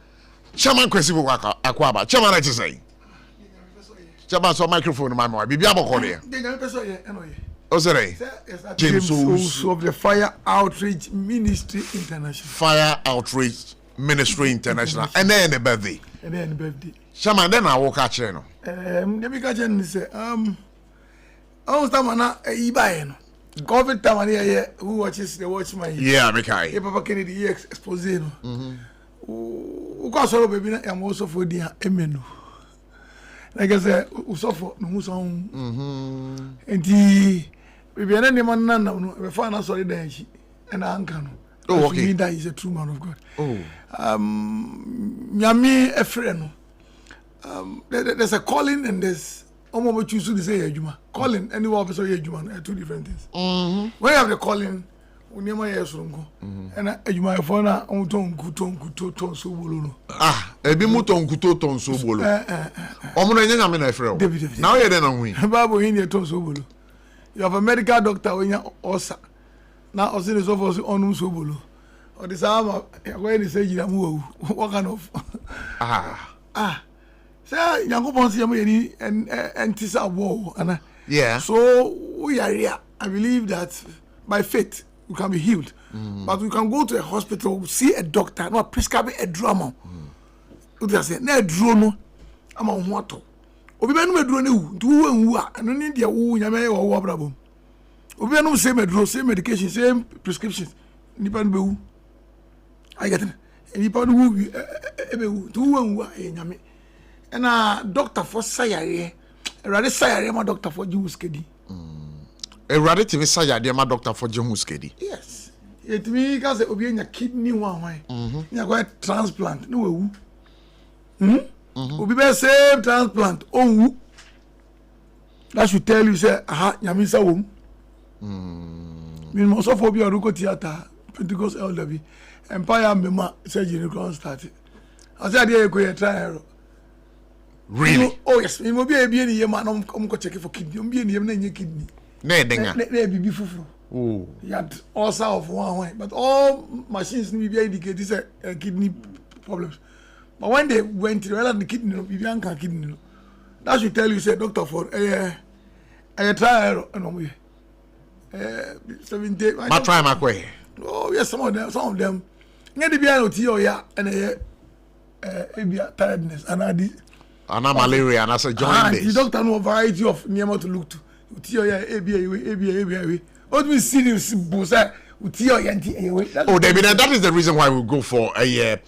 Chairman kwesi waka akwaba. Chairman I say. Chairman so microphone my boy. Bibi aboko there. Osere. James of the Fire Outreach Ministry International. Fire Outreach Ministry International. And then the birthday. Shaman, then I walk at you. Let me catch you say, I was the man Ibaino. COVID time here who watches the watchman. Yeah, Mikai. Papa Kennedy exposino. Who got solo baby and also for the emenu. Like I said, who suffer no song. And the baby and any man none we find us sorry then she and uncle. Oh, okay. That is a true man of God. Oh. Yami a friend. There's a calling and there's almost what you should say, Juma. Calling any officer, Juma, are two different things. When you have the calling, when you have a and you might find out on tongue, good so bolo. Ah, a bimuton kuto so bolo. Omuna friend. Now you're then we. Babu in your ton so bolo. You have a medical doctor when you're osa. Now, I see the office on so bolo. or the summer when they say you move what kind of say Yankopon see me and tisa war and yeah, so we are here. I believe that by faith we can be healed, but we can go to a hospital, see a doctor, not prescribe a drama. What they say na drone I'm on what obi be no meduro ne wu ntu wu anwu a eno ne dia wu nyame ye wo brabom obi be no say meduro same medication same prescriptions nipa no be wu I get it nipa no wu be wu ntu wu anwu a e nyame na doctor for sayare erade sayare ma doctor for jiwu skedi erade timi sayare ma doctor for jiwu skedi yes it me ka say obi enya kidney wan nya go transplant no wu Obi be same transplant onwu. That should tell you say nyamisa wom. Me most of obi oruko theater Pentecost LW Empire Mema surgery ground started. I said dey go try. Really? Oh yes, me obi e bi eni yema na ko check for kidney. Obi eni yema na nye kidney. Na edenga. Na bibi fufuru. Oh. He had ulcer of one, but all machines ni be indicate say kidney problems. But when they went to the kidney, kidney, that should tell you, say, doctor, for a trial, 7 days. My try my way. Oh, yes, some of them. Get the piano to your and tiredness and malaria and I say join this. The doctor know a variety of near to look to. ABA. What we see this bosa with your anti. Oh, David, that is the reason why we go for a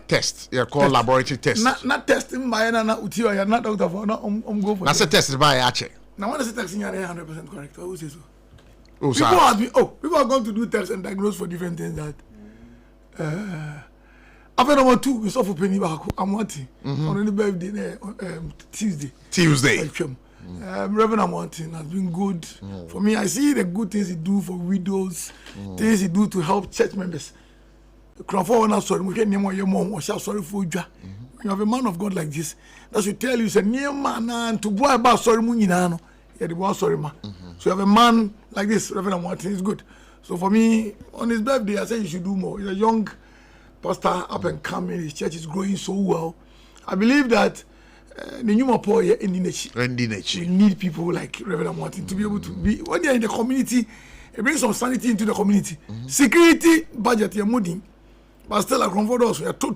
test. Yeah, called laboratory test. Not testing by na utio ya not doctor for no go for. That's a test by ache. Now when I say testing you are 100% correct. Who says so? Oh, people are going to do tests and diagnose for different things that after number 2 we saw for penny back. I'm wanting on the birthday Tuesday. Reverend Amontin has been good for me. I see the good things he do for widows, things he do to help church members. Sorry, for you. You have a man of God like this. That should tell you, say, near man, to go about sorry, Munino. Yeah, the boy, sorry, man. So you have a man like this, Reverend Martin, is good. So for me, on his birthday, I said you should do more. He's a young pastor, up and coming. His church is growing so well. I believe that the new poor in the nation. We need people like Reverend Martin to be able to be when they are in the community. It brings some sanity into the community. Security budget, you're moving. But still, like comfort us, we are to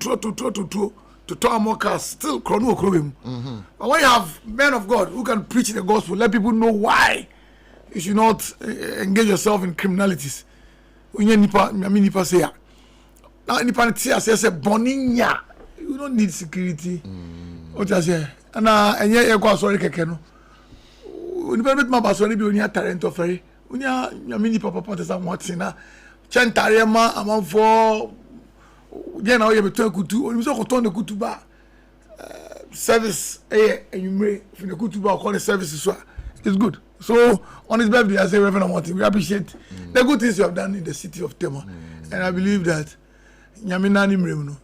tow more cars, still chrono. But when you have men of God who can preach the gospel, let people know why you should not engage yourself in criminalities. When you nipa say now nipa say boninya, you don't need security. What I say, and yeah, go sorry keke no. Nipa bet ma ba sorry bi onia talent of ferry. Onia nipa papa te sa what's na. Chentare ma among for. Yeah, now you have a kutu. When you talk about the kutuba service, and you may from the kutuba call the service it's good. So on his birthday, I say, Reverend Martin, we appreciate the good things you have done in the city of Tema, and I believe that Yaminani Mremuno,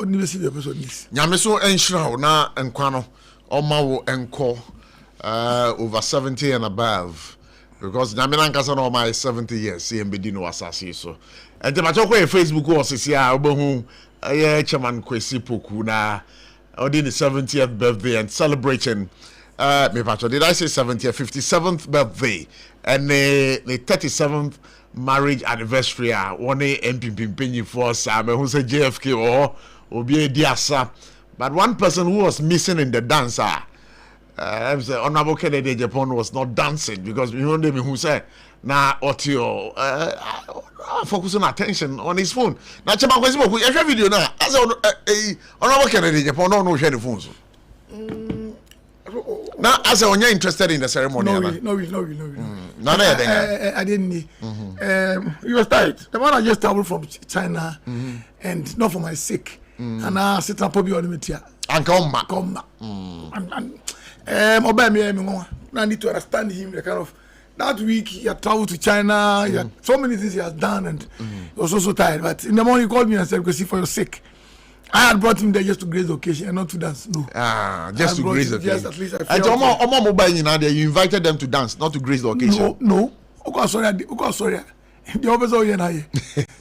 University of Episode. Yamiso Enshra na Enquano, Omawo Enko, over 70 and above, because Yaminan Casano my 70 years, CMBD no assassin so. And the matter where Facebook was here, Obohu, Chairman Kwesi Poku na, the 70th birthday and celebration. Did I say 70th, 57th birthday and the 37th marriage anniversary? One MP for Sam, who said JFK or Obi Diasa. But one person who was missing in the dance, Honorable Kennedy Japan was not dancing because you know who said. Na Otio focusing attention on his phone. Na chama kwesi mo every video na as Honorable Kennedy Japan no share the phones. Na as you're interested in the ceremony. No. I didn't need. He was tired. The man I just traveled from China and not for my sake. And I sit up probably on the media. And come back. And obey me. I need to understand him the kind of. That week he had traveled to China, he had so many things he has done and he was also tired. But in the morning he called me and said, because for your sake. I had brought him there just to grace the occasion and not to dance. No. Just to grace the occasion. Just at least I felt you invited them to dance, not to grace the occasion. No. Okay, sorry. The officer yen aye.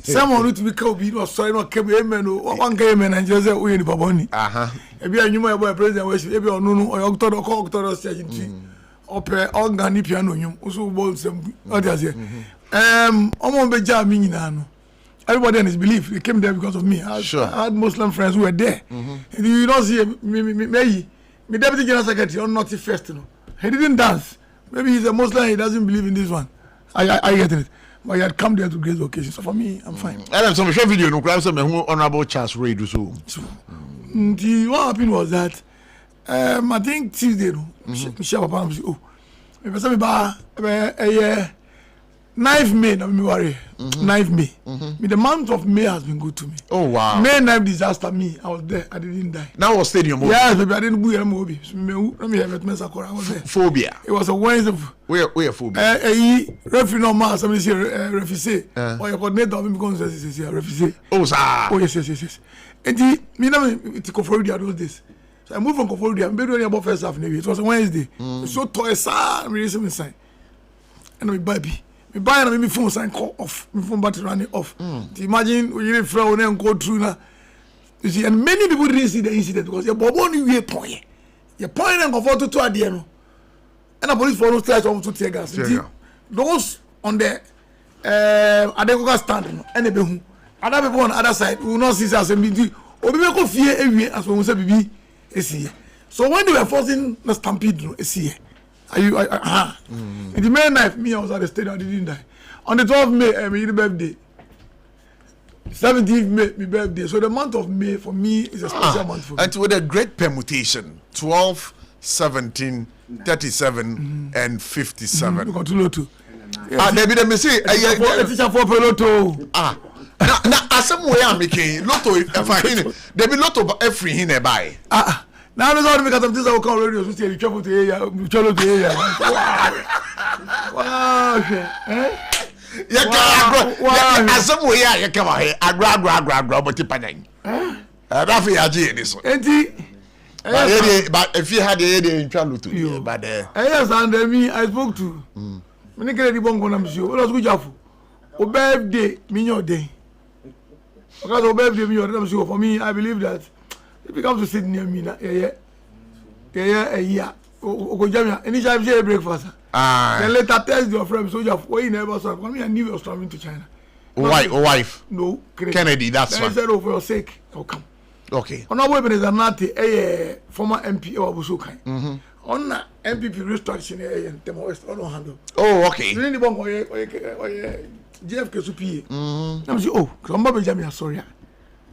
Someone who to be called be no sorry no kebi amen no one game and just say we ni baboni. Ebi anyuma boy president we ebi onu or october stage ope organic piano nyum so ball sem what you say. Omo be ja me nyina no. Everybody and his belief they came there because of me. I had Muslim friends who were there. And you don't see me deputy general secretary on not first no. He didn't dance. Maybe he's a Muslim, he doesn't believe in this one. I get it. But he had come there to grace the occasion. So for me, I'm fine. And then some short video, no crime, some honorable Charles Ray do so. What happened was that I think Tuesday, Michelle Papa said, oh, if I say a 9th May, no me worry. 9th May. The month of May has been good to me. Oh wow. May 9th disaster me. I was there. I didn't die. Now was stadium. Yes, baby. I didn't go here. Let me have it. I was there. Phobia. It was a Wednesday. Where phobia? Referee no man. Somebody say refuse. Or your coordinator of me because refuse. Oh sir. Oh yes. And me now to Koforidua those days. So I moved from Koforidua. I'm very about first half. It was a Wednesday. So toy sir. I'm really inside. And we baby. Me buy na me phone sign call off. Me phone battery running off. Imagine when you friend when go through na. You see, and many people didn't see the incident because your bobo ni we point. Your point and go for to adie no. And the police follow start on to tear gas. Those on the Adekoka stand no. And be hu. Other people on the other side will not see as a meeting. Obi be go fear ewie as we say bibi esi. So when they were forcing the stampede no esi. In the May 9th, me, I was at the stadium, I didn't die. On the 12th May, my birthday. 17th May, my birthday. So the month of May for me is a special month for me. And with a great permutation 12, 17, 37, and 57. You got to Lotto. David, let me say, a teacher for Lotto. Now, somewhere I'm making Lotto, if I hear there be Lotto every in a buy. Now there's all because of this I will call radio so you travel to area, travel to area. Wow. Somewhere you come here, I grab but tipaning. That's why I did this. But if you had the idea in travel to you, but yes, and me I spoke to. Many get the bongo na monsieur. What was good job? O birthday, me your day. Because o birthday me your day monsieur for me I believe that if you come to sit near me, yeah. Anytime say breakfast. Then later test your friend, so you never saw. For me, I knew you was traveling to China. Wife? No, Kennedy. That's why. I said, oh, for your sake, I'll come. Okay. On our weapon is a former MP or Busukai. On MPP restriction in Tema West, on handle. Oh, okay. You need one JFK Supi. I'm saying, oh, Kromba Jamia, sorry.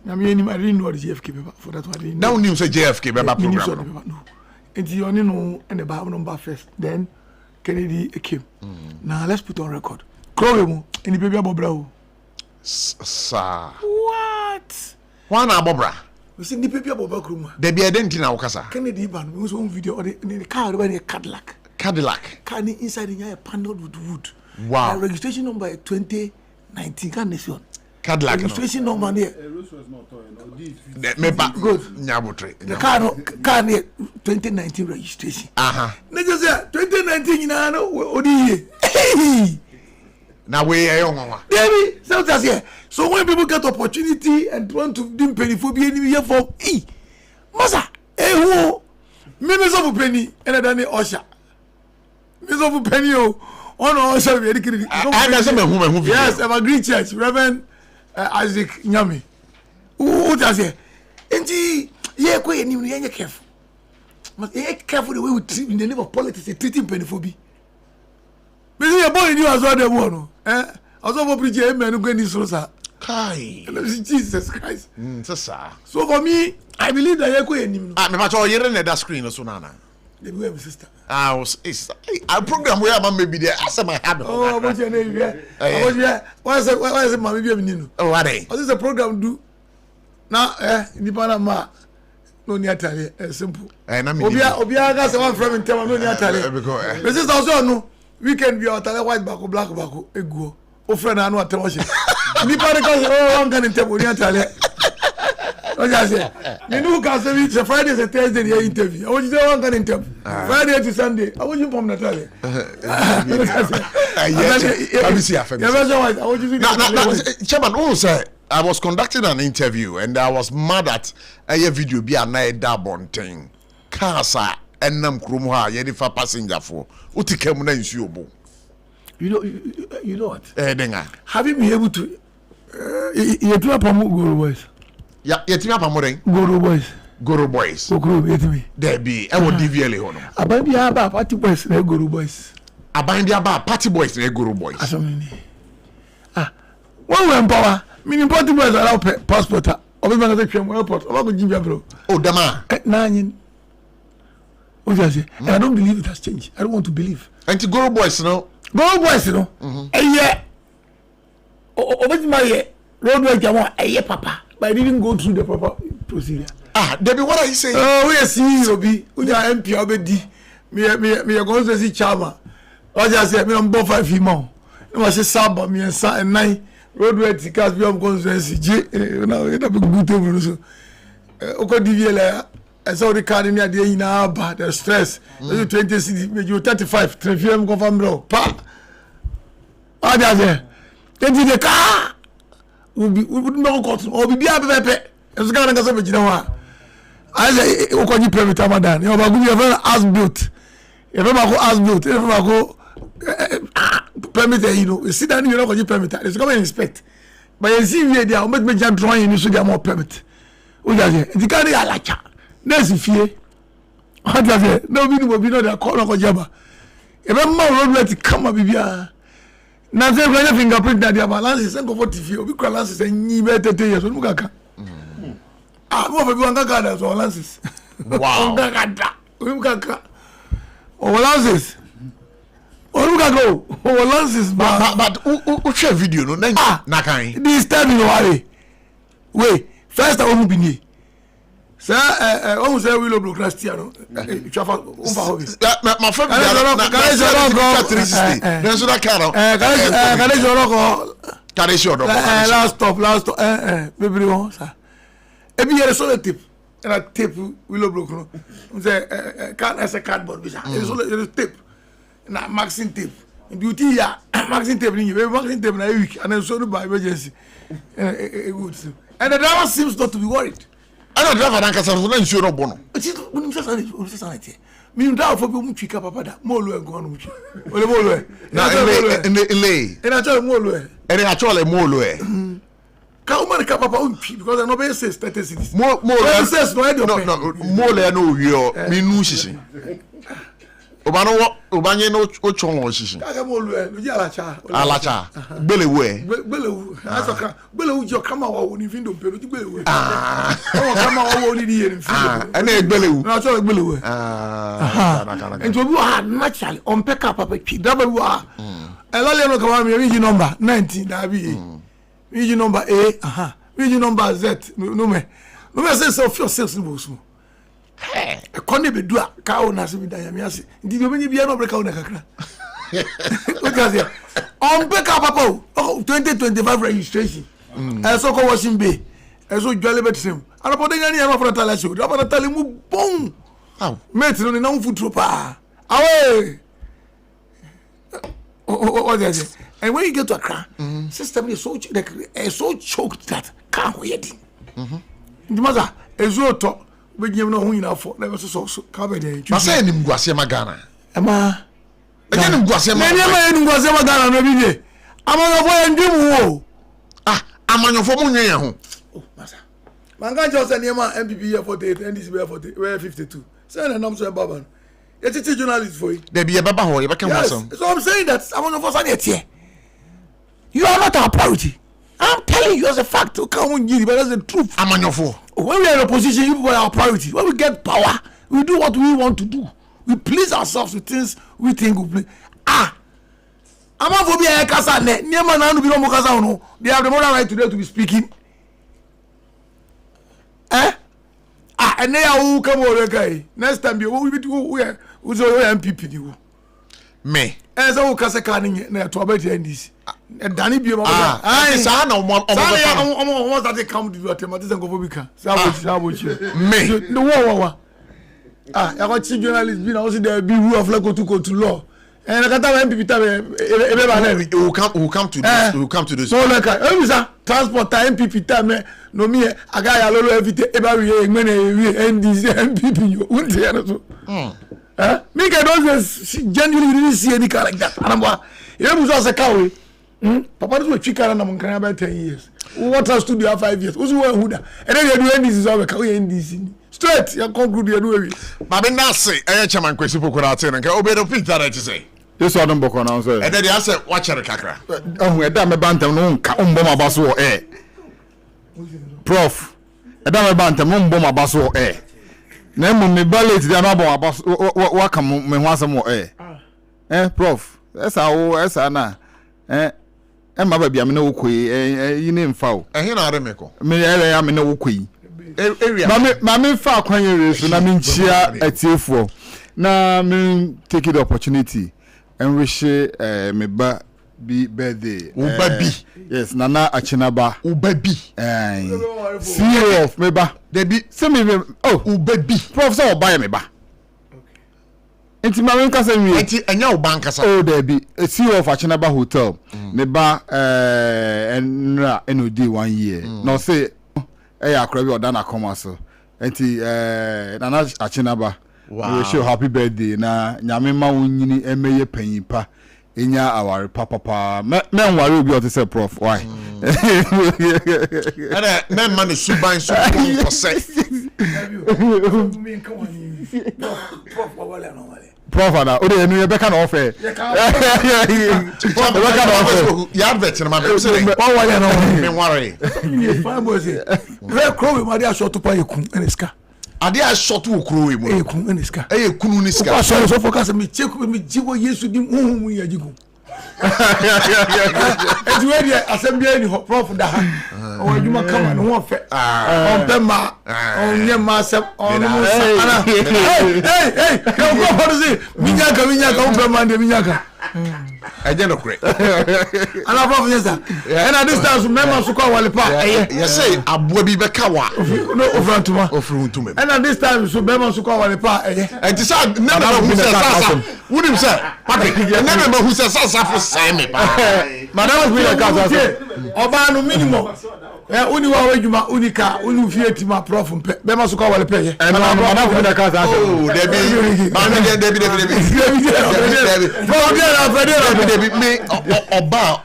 I didn't know the JFK paper for that one. Now news a JFK paper program. No. And you only know and the Bible number first. Then Kennedy came. Now let's put on record. Crowemo and the baby Bobra. Sir. What? One Bobra. We see the baby Bobra. They be identity now, Casa. Kennedy ban. We saw video or the car when a Cadillac. Car inside the paneled with wood. Wow. Registration number 2019. Can this one? Cadillac. Registration number there. Good. The car near 2019 registration. Niggas say 2019 in Odi. Now we are young. Baby, so when people get opportunity and want to do pennyphobia in here for Masa, who? Members of a penny and then the usher. Members of a penny, oh, usher, very critical. Yes, Evergreen Church, Reverend Isaac Nyami. Who does it? And yeah, quite any careful. Must be careful the way we treat in the name of politics, treating pennyphobia. Maybe a boy knew as well the one. As of preacher, man who going to Sosa. Kai. Jesus Christ. So for me, I believe that you're going to. I'm not sure you're in that screen, Sonana. The way my sister. I was. I program where my baby there. I said my habit. Oh, what's your name? Yeah. Why is it my baby? Oh, what is this a program do? Now, in the Panama. No near Tally, simple. And I'm Obia got one from in Tama, no near Tally. This is also no. We can be out white back or black back or ego. Oh, friend, I know what to watch. Nipper goes, oh, I'm going to tell you. What I say? You know, because it's a Friday, it's a Thursday, the interview. I want you to say one kind of interview. Friday to Sunday. I want you from Natalia. Chairman, also, I was conducting an interview and I was mad at a video be a night dabon thing. Casa and Nam Krumha, Yenifa passenger for Utikamuna in Shubo. You know what? Have you been able to? You do a Guru Boys. Yeah, yet you have a more Guru Boys. Guru Boys. There be, I will deviate on. I buy the Abba Party Boys, they Guru Boys. I buy the Abba Party Boys, they Guru Boys. When we're in power, meaning Party Boys allow passport. Or we manage to come airport. Or we give you bro. Oh, Dama. Nine. What I say? I don't believe it has changed. I don't want to believe. And to Guru Boys, no. Guru Boys, you know. And yeah. Over my roadway, papa. But I didn't go through the proper procedure. Debbie, what are you saying? Oh, we are CEO B. We are MP obedi. Me are going to see Chama. What I say, me on both 5 female. I was a Saba, me and Sa and 9 roadway tickets beyond constituency. Now, it have a good table. So, Oko DVL, I saw the card in the day in Abba, the stress. 20 city, you 35, 3 FM confirm bro. Pa. What I say? Then the car. We not got or be a pepe. It's going to be Jinawa. I say, Okoji permit Ramadan. You have a as built. If I go as built, if I go permit, you know, sit down, you're not going to permit. It's going to inspect. But you see, we are make me jump drawing, you should get more permit. What does it? The carry a lacha. There's a fear. What does it? No, we will be not a call of Jabba. If I'm more road to come up with you. Now, say when you fingerprint that your balances and go for TV, we call balances and you better tell you so mukaka. More of you got balances. Wow. Mukaka. Oh, balances. Oh, mukaka. Oh, balances. But who share video no? Nakai. This time you worry. Wait, first I won't be near. Sir, almost say we look Cristiano. My friend, last stop. Baby, sir. Every year, so a tip. And a tape we look broken. As a cardboard, it's a tape. Not maxing tape. Beauty, yeah, maxing tape. Maxing tape in a week, and then sold by emergency. And the driver seems not to be worried. I don't drive an answer for sure bono. Me down for people to papa that molo and go on. Now, lay. And I tell molo. And I told a molo. Come on, papa, because I know best says that is more says no, no, you're minushi. Obano, Obanye no Ochon shishin. Alacha, Belleway. Bellew, your come out when you find Bellew. Come out only here. And then Bellew, not all Bellew. And to you are naturally on pick up a key, double. I love you, come region number 19, region number A, region number Z, no me. No me says of yourself in Bosmo. Hey, a conde be do a cow na se bi da yamiase. Ndi be ni bia no break out na kakra. Look at here. On pick up papa 2025 registration. So ko washing bay. So jolly bet sim. Ana po de nyani e ma for tala show. Da for tala mu bon. How? Mate no na fu tro pa. Away. What is it? And when you get to Accra, system is so choked that can't wait. The mother is so top. We give no who for never so cover there. I say him Guasema Ghana. Emma. Again him Guasema. Many Guasema Ghana no be. I'm on the boy and do. I'm on your phone. Oh, master. Manga just an MPP here 48 and this here 52. Send a number to a Baban. It's a journalist for you. There be a Baba Hoy, but can yes. So I'm saying that I'm on the first here. You are not our priority. I'm telling you as a fact. To come on, but that's the truth. I'm on your phone. When we are in opposition, you are our priority. When we get power, we do what we want to do. We please ourselves with things we think we please. I'm not for be a casa. They have the moral right today to be speaking. And they are who come over guy. Next time you will be who's MPP. Me. As a casa canning to about the NDC. Dani bi ah sa na omo start come to mathematics and go bika sabochi me no wa ya go chi journalist bi na o see there be rule of law go to law and kata MPP ta ebe ba na we will come to this so like emisa transport ta MPP ta me no me aga ya lolo everything eba we ngene NDC MPP yo unti ya so me can don't genuinely didn't see any car like that anamba you must say kawe papa do chika na mun kan about 10 years what has studio 5 years who huda and then they do NDC so we NDC straight you conclude you do we babe na say chairman kwesi pokora ate nka obedo filter that say this one boko na so and then they say watcher kakra oh e da me bantam no nka ombom abaso prof e da me bantam no ombom abaso na mu me ballet dia no abom abaso wa kam me ho asem prof esa na ma ba bia me na wokoi yi ne mfa o ehe na are meko me ya me na wokoi ma me fa kwan yere so na me nchia atiefo na me take the opportunity and wish me ba bi birthday ubabi yes nana achinaba ubabi CEO of me ba dey be say me ubabi professor obaye me ba enti ma wen kasa wi enti enya wo bank kasa there be CEO of achinaba hotel me ba enra enodi 1 year no say akra bi oda na come so enti nana achinaba we wish you happy birthday na nyame ma wonyini emeye panyipa enya aware papa me nware obi o te say prof why ana me man suban so ko say prof ana o de enu ye beka na ofe ya advert na ma be say o wale na me nware ni fa bo say re krowe ma dia short pa yekun eneska ade a short wo kuro we mu ekun eneska kunu ni ska so focus me check me jiwo yesu di mu ya jigu edu we dia assembly ni prof da ha o aduma kama no ho fe on pe ma on nye ma se on mu ana hey go for this minya ka on pe ma de minya ka no correct ana prof yes sir and at this time member so call wale pa yes say aboa bi be ka wa no ofrantuma and at this time so member so call wale pa and this never who say sasa wouldn't say never who say sasa for say me pa madam we like sasa oba no minimum uni wa wajuma unika uni fietima prof mpe member so call wale pa madam we like sasa oh debi me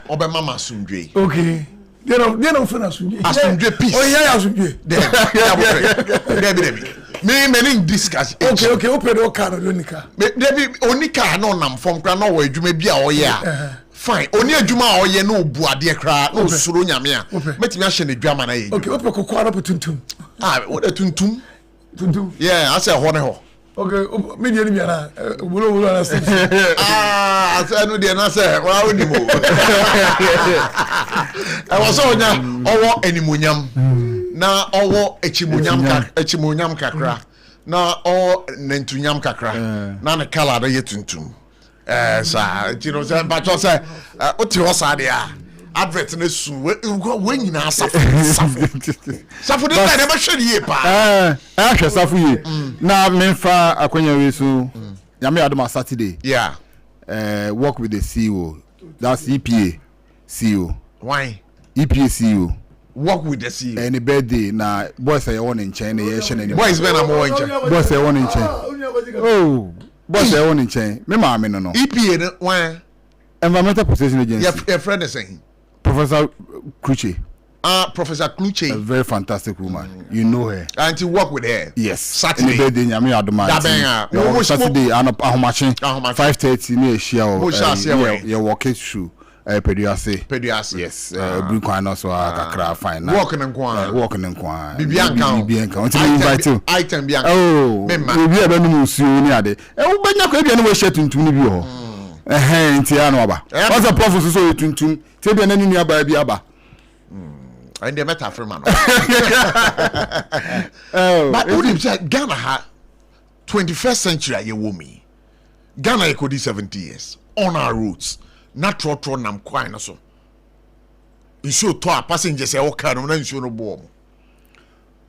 oba mama sundwe okay they don't feel asundwe peace oh yeah asundwe debi me in discuss okay open the car no nika debi onika no nam form kra no wa adwuma bi a oye a fine oni adwuma a oye no obu ade kra no suro nyame a metimi ahye ne dwama na ye okay open kokora tuntum what tuntum yeah I say ho ne ho okay me dey ni ara bolo na say I no dey na say wa odi mo I was onya owo animunyam na owo echimunyam kakra na o nentunyam kakra na ne kala da yetuntum sa you know say but just say oti ho sa dia advert na su we nyina safu de na ba hwe ye pa hwe safu ye na memfa akwanya we so nyame adoma Saturday yeah work with the CEO that's EPA CEO why EPA CEO work with the CEO any birthday na boys say one in chain na ye hye na boys men am one in chain boys say one in chain oh boys say one in chain me ma me no EPA why environmental protection agency your friend is saying Professor Kluche. Professor Kluche. A very fantastic woman. You know her. And you work with her? Yes. Saturday. Saturday, 5:30 near Shia. You're walking through. Pediase. Yes. Blue also kakra fine. Walking and Kwan. Walking and Kwan. Bianca. Until you invite you. Item Bianca. Oh. We be able to see you near there. Ubenya ko ebi na we share tuntum ni bi ho. Ntia no aba. What's the prof so tuntum? Te bi na ni aba bi aba. And the metaphor man. But only Ghana ha 21st century ye Ghana e 70 years on our roots. Natural nam kwai na so. nsuo to a passengers e wo ka no na nsuo no bo mo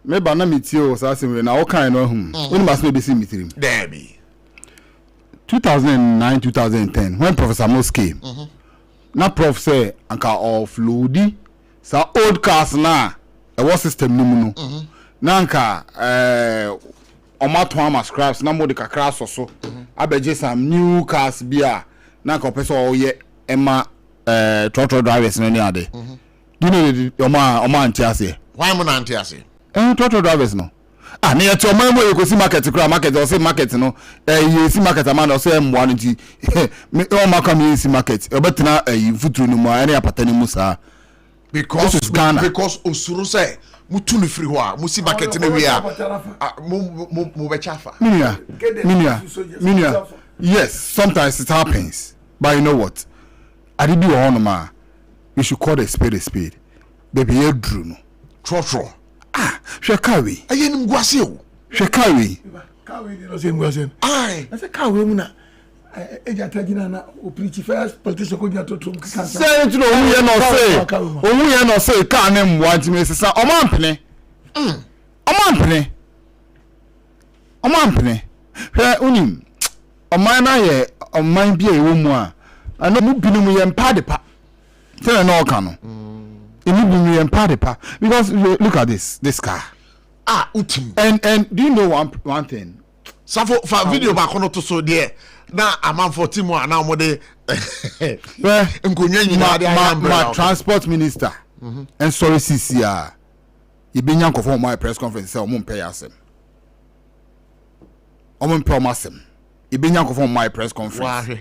me ba na metio sa se we na wo kan no hu oni mas no be si mitirim Debbie 2009 2010 when Professor Mos came na prof say anka offloadi sa old cars na e was system no mu no na anka omato ama scraps na mo de kakra so abeje some new cars bia na anka person oye ema trotro drivers no ni ade do you know oma antiase why mo na antiase trotro drivers no na yet o man mo you go see market kura market or say market no you see market man or say mwa no ti me o ma come you see market e betina futuru no mo any apatani mu sa because osuru say mutu no free ho a mu see market na wi a mu be chafa minia yes sometimes it happens but you know what I did do on ma we should call a spade baby you drew no trotro hwe kawe ayenim guase o hwe kawe dey no say guase ai I say kawe mu na eja tagina na o preach first politician ko dia to kansa say to owu ye no say ka ne mwa ntime sesa omampene hwe unim oman na ye oman bia ewo mu a ana mu binum ye mpa de pa tell no ka no because look at this car utim and do you know one thing safo fa video ba kono to so there na amam 40 mu ana mo de nkonwa nyina de my transport minister and sorry CCR e be nyanko for my press conference say o mo pay asem e be nyanko for my press conference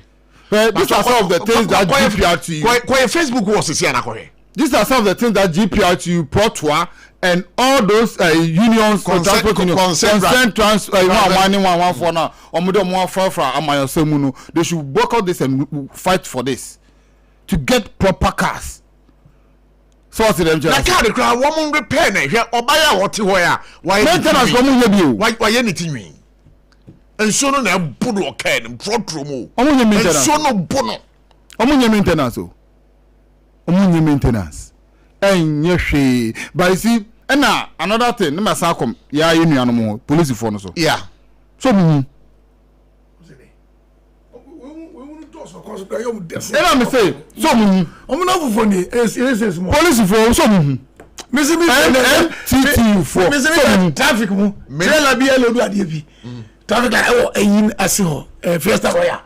these are some of the things that GPRT kwa Facebook was see na kwa these are some of the things that GPRT PROF and all those unions consent trans one for now they should work out this and fight for this to get proper cars. So what's them just na car the crowd one repair na hwe obaya what ho ya why maintenance go mu ye why anything win enso no na budo car dem trotro mu omunye maintenance enso no bono omunye maintenance enye hwe but you see another thing na masakom ya yenu mo police for no so yeah so me say so me omunafu for ni is police for so me Missy TT for traffic mu trailer bi elodu ade bi traffic like eyin ase ho fiesta royal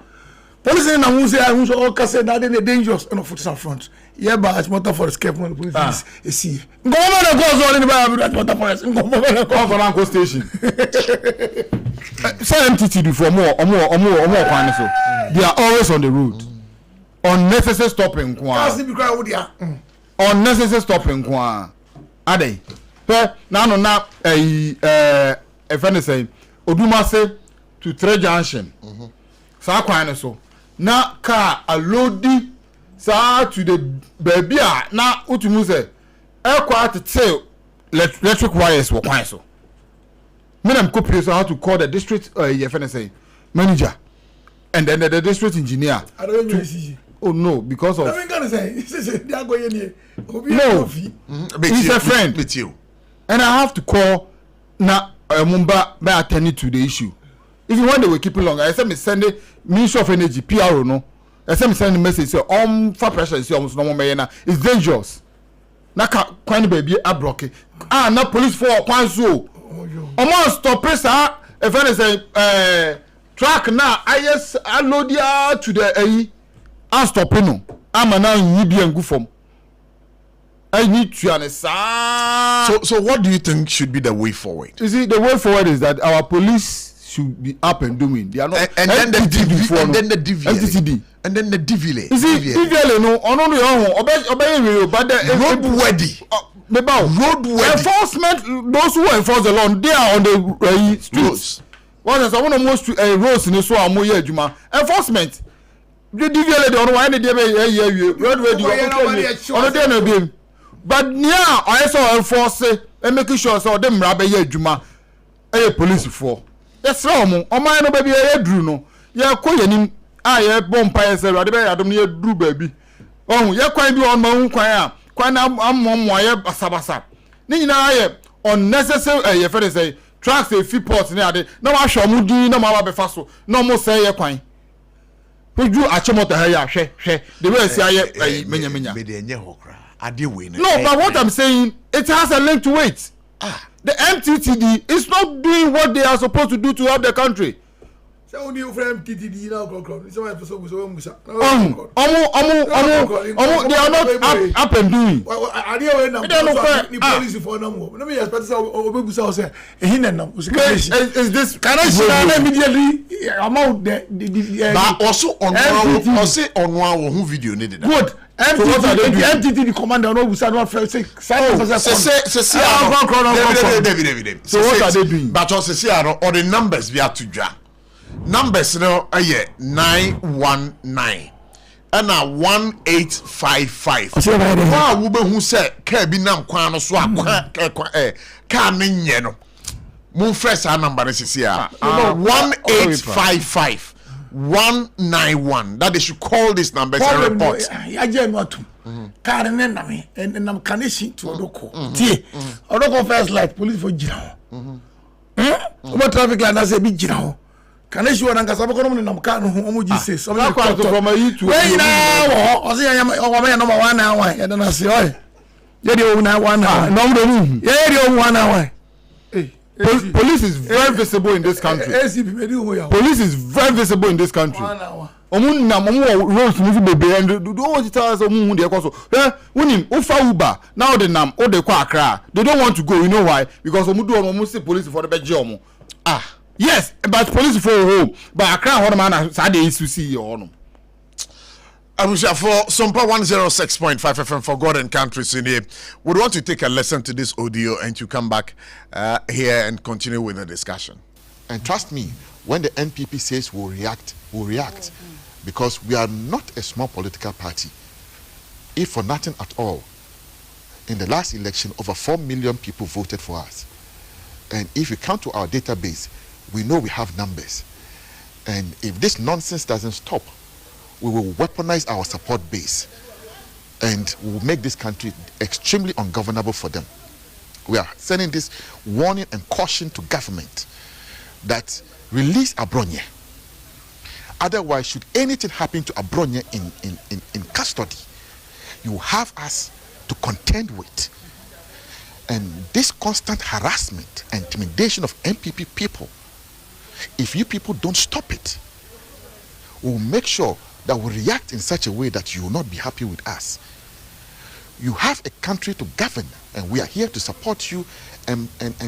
police na mu say I so all case that dey dangerous on foot front yeah but as motor for escape when police see ngomo na go so ni ba at motor forest ngomo na go for Lanco station say MTT for more kwan so they are always on the road unnecessary stopping kwa unnecessary stopping kwa ade pe na no na say Odumase to Tre Junction sa kwan so na car alodi sa to the baby na utumu say kwa tete electric wires wo kwan so me na copy so how to call the district say manager and then the district engineer oh no because of I'm gonna say they are going here no he's a friend with you and I have to call na Mumba by attending to the issue. If you want they will keep it longer, I said me send the Ministry of Energy PRO no. I said me send the message say for pressure is almost no more na it's dangerous. Na kind baby a block. Na police for kwan so. Almost stop press if I say track na I load ya to the stop no. I'm now you be and go from. I need to understand. So what do you think should be the way forward? You see, the way forward is that our police should be up and doing. They are not. And then the DVLA. And then the DVLA. And then the DVLA. You see, DVLA no. But road enforcement. Those who enforce the law, they are on the streets. What is one of most roads in the so amoye juma enforcement. The DVLA don't know any day. Road ready. But now I saw enforce and making sure so them rabbe ye juma police for. That's wrong. O man no baby ye drew no. Ye ko yenim ye bompa ye say rabbe adom ye drew baby. Oh ye kwan bi on ma hu kwan a kwan amoaye basabasa ni nyina ye unnecessary ye fere say tracks e fi port ni ade na wa hwe omudi na ma ba befa so na mo say ye kwan oju achemota ha ya hwe the way say aye menya me de enye hokra ade we no but what I'm saying it has a link to it. The MTTD is not doing what they are supposed to do to help the country. So only you from MTTD now go. So they are not up and doing. Are they aware now? The police for now. Let me expect say say is this can I immediately amount the but also on one video needed. Good. MTTD commander no say not say David. So what are they doing? But also say all the numbers we have to draw. Numbers now 919 and 1855. Wow, we be who say Kebi nam kwan no so akwa ka ne nye no. Mun fresh number is here. 1855 191. That they should call this number and report. I just want to. Car na me and nam kaneshi to Odoko. Tie. Odoko first light police for jina. What traffic light na say bi jina. Kaneshi wa nanga sababu kono na mkano omo Jesus. From a YouTube. We na o say o ma ya number 1 na 1. Ya na say oi. Ye dey o na 1 na. No mo ni. Ye dey o 1 na 1. Police is very visible in this country. Police is very visible in this country. Omun na momo roads mu bebe and do want to tell us omun dey kwaso. Unim ufa Uber now the nam o dey kwa Accra. They don't want to go, you know why? Because omu do omu say police for the beje omu. Yes, but police for home. But Accra hono man sa dey isu see hono. Abusha for SOMPA 106.5 FM for God and countries in here. We want to take a listen to this audio and to come back here and continue with the discussion. And trust me, when the NPP says we'll react, because we are not a small political party. If for nothing at all, in the last election, over 4 million people voted for us. And if we count to our database, we know we have numbers. And if this nonsense doesn't stop, we will weaponize our support base and we will make this country extremely ungovernable for them. We are sending this warning and caution to government that release Abronye. Otherwise, should anything happen to Abronye in custody, you have us to contend with. And this constant harassment and intimidation of MPP people, if you people don't stop it, we'll make sure that will react in such a way that you will not be happy with us. You have a country to govern, and we are here to support you and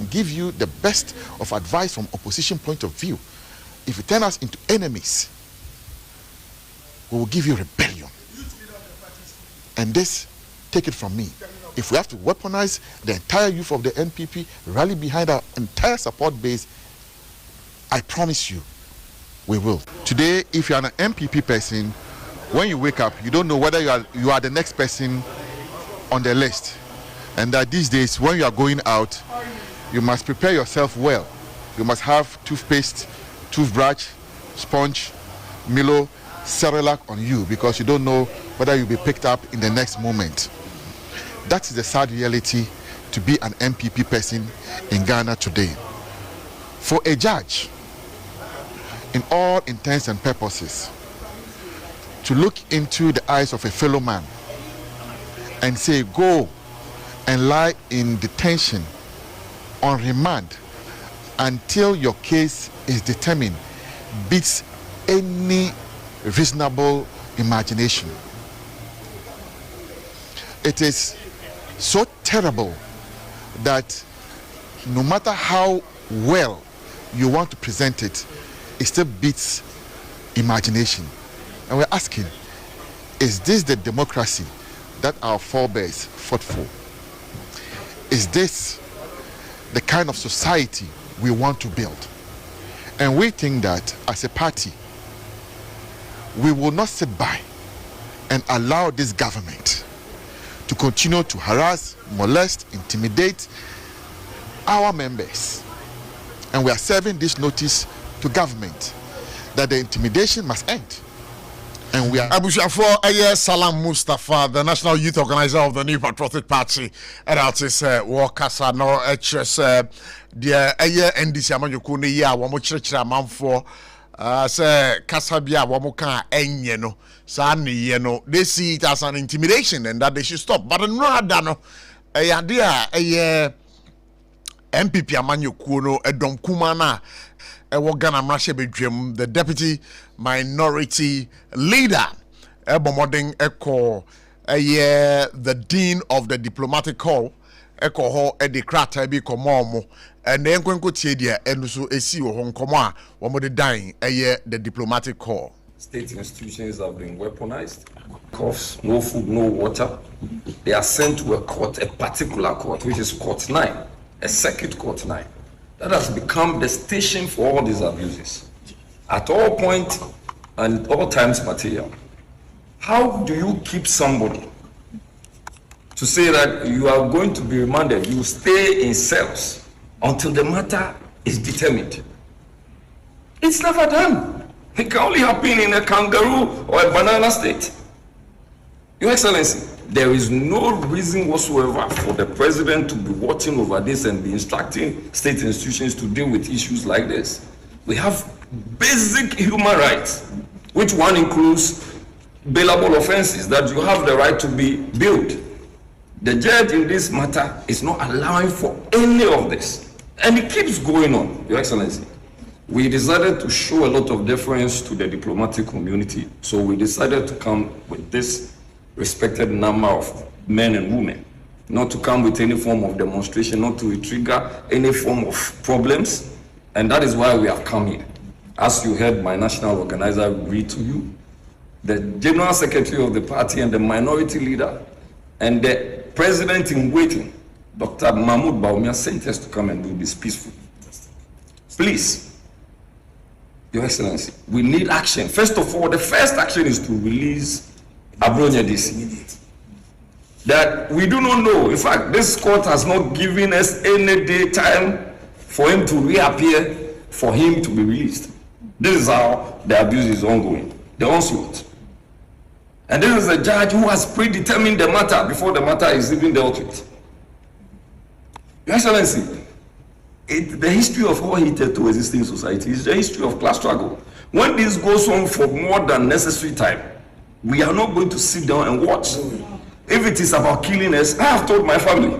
give you the best of advice from opposition point of view. If you turn us into enemies, we will give you rebellion. And this, take it from me. If we have to weaponize the entire youth of the NPP, rally behind our entire support base, I promise you, we will. Today, if you are an MPP person, when you wake up, you don't know whether you are the next person on the list. And that these days, when you are going out, you must prepare yourself well. You must have toothpaste, toothbrush, sponge, Milo, Cerelac on you, because you don't know whether you'll be picked up in the next moment. That is the sad reality to be an MPP person in Ghana today. For a judge, in all intents and purposes, to look into the eyes of a fellow man and say, go and lie in detention on remand until your case is determined, beats any reasonable imagination. It is so terrible that no matter how well you want to present it, it still beats imagination. And we're asking, is this the democracy that our forebears fought for? Is this the kind of society we want to build? And we think that as a party, we will not sit by and allow this government to continue to harass, molest, intimidate our members. And we are serving this notice to government that the intimidation must end. And we are Abushafo Salam Mustafa, the National Youth Organizer of the New Patriotic Party, and artist Wakasa no HS the NDC Amanyoku ne ya wo mo kirikira manfo say Kasabia wo mo kan enye no sa ne ye no they see it as an intimidation and that they should stop, but no ada no ade a MPP Amanyoku no edom kuma na Ghana Mrashe Bedwem, the deputy minority leader, Ebomoding Eko, the dean of the diplomatic corps, Eko ho Edikrata Ebi Komomo, and then Kwenko Chedia, and so Esi Hong Koma, Wamode dying, the diplomatic corps. State institutions have been weaponized. Coughs, no food, no water. They are sent to a court, a particular court, which is Court 9, a circuit Court 9. That has become the station for all these abuses. At all points and all times material. How do you keep somebody to say that you are going to be remanded, you stay in cells until the matter is determined? It's never done. It can only happen in a kangaroo or a banana state. Your Excellency, there is no reason whatsoever for the president to be watching over this and be instructing state institutions to deal with issues like this. We have basic human rights, which one includes bailable offenses, that you have the right to be bailed. The judge in this matter is not allowing for any of this. And it keeps going on, Your Excellency. We decided to show a lot of deference to the diplomatic community, so we decided to come with this respected number of men and women, not to come with any form of demonstration, not to trigger any form of problems, and that is why we have come here. As you heard my national organizer read to you, the general secretary of the party and the minority leader and the president in waiting, Dr. Mahmoud Baumia, sent us to come and do this peacefully. Please, Your Excellency, we need action. First of all, the first action is to release Abronya DC. That we do not know. In fact, this court has not given us any day time for him to reappear, for him to be released. This is how the abuse is ongoing, the onslaught. And this is a judge who has predetermined the matter before the matter is even dealt with. Your Excellency, the history of how heated to existing society is the history of class struggle. When this goes on for more than necessary time, we are not going to sit down and watch. If it is about killing us, I have told my family,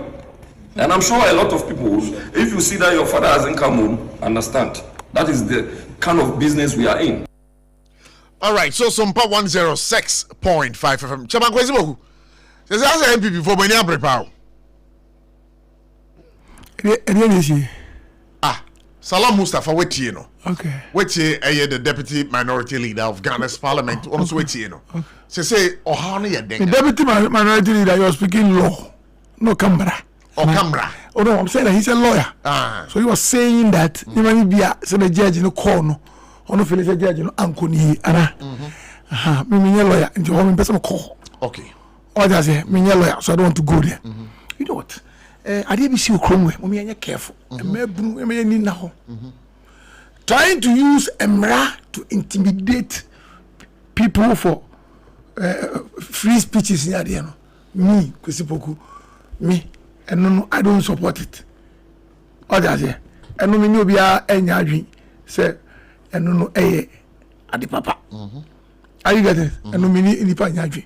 and I'm sure a lot of people, if you see that your father hasn't come home, understand. That is the kind of business we are in. All right, so SOMPA 106.5 FM. Chama kwezi boku. Sasa asa MPP for many prepare. Salam Mustafa wetie no. Okay. Wetie the deputy minority leader of Ghana's parliament. Also wetie no. Say ohana ya denga. The deputy minority leader, you are speaking law, no camera. Or camera. Oh no, I'm saying that he's a lawyer. So he was saying that even if you say the judge in the corner, or no feel the judge in Ankoni, ana. Me lawyer, and you want me person call. Okay. Or just say me lawyer, so I don't want to go there. You know what? I didn't see you cromwe. Me be careful. Me need now. Trying to use Emra to intimidate people for free speeches in Adiano. Me, Kwesipoku, me, and no, I don't support it. Others, and no, me no be a any say, and no, at the papa. Are you getting? And no, me ni pa nyadwi.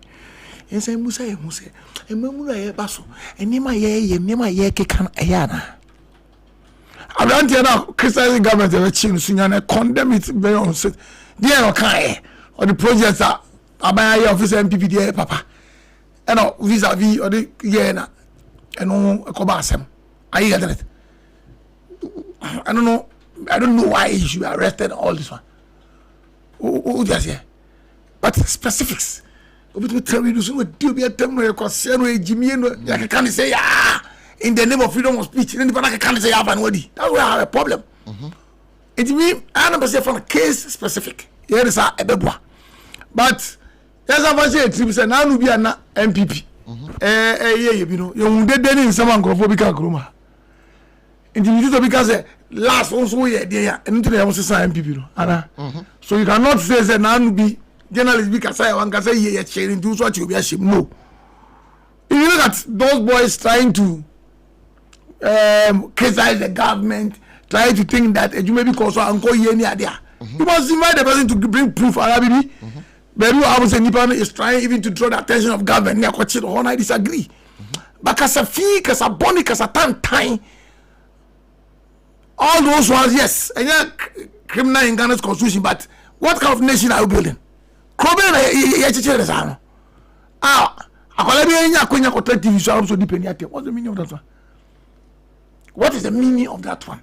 And say, Musa, and Mamura Basso, and Nima ye can ayana. I don't know, Christian government of a chin, Sunyana condemn it very on set. Dear okay, or the projects are by officer MPP, dear papa. And no vis-a-vis or the Yena and no Kobasem. I get it. I don't know why you should be arrested all this one. Oh, just here. But specifics. We tell you so do be a term where concern Jimmy and I can't say in the name of freedom of speech, and I can't say have anybody. That's where I have a problem. It means I never say from a case specific. Here is a beboa. But there's a bunch of tribes and now will be an MPP. You know, you did in some uncrophobic groomer. Individual because last also, yeah, and into the MPP. So you cannot say that now will be journalist bi kasa one kasa ye sharing do so you be ashim no. If you look at those boys trying to criticize the government, trying to think that you may be cause uncle ye near there. You must invite the person to bring proof. Arabibi, but you have say Nipan is trying even to draw the attention of government. Near Kochi, or I disagree. But kasa fee, kasa boni, kasa time. All those ones, yes, and yeah, criminal in Ghana's constitution. But what kind of nation are you building? What's the meaning of that one? What is the meaning of that one?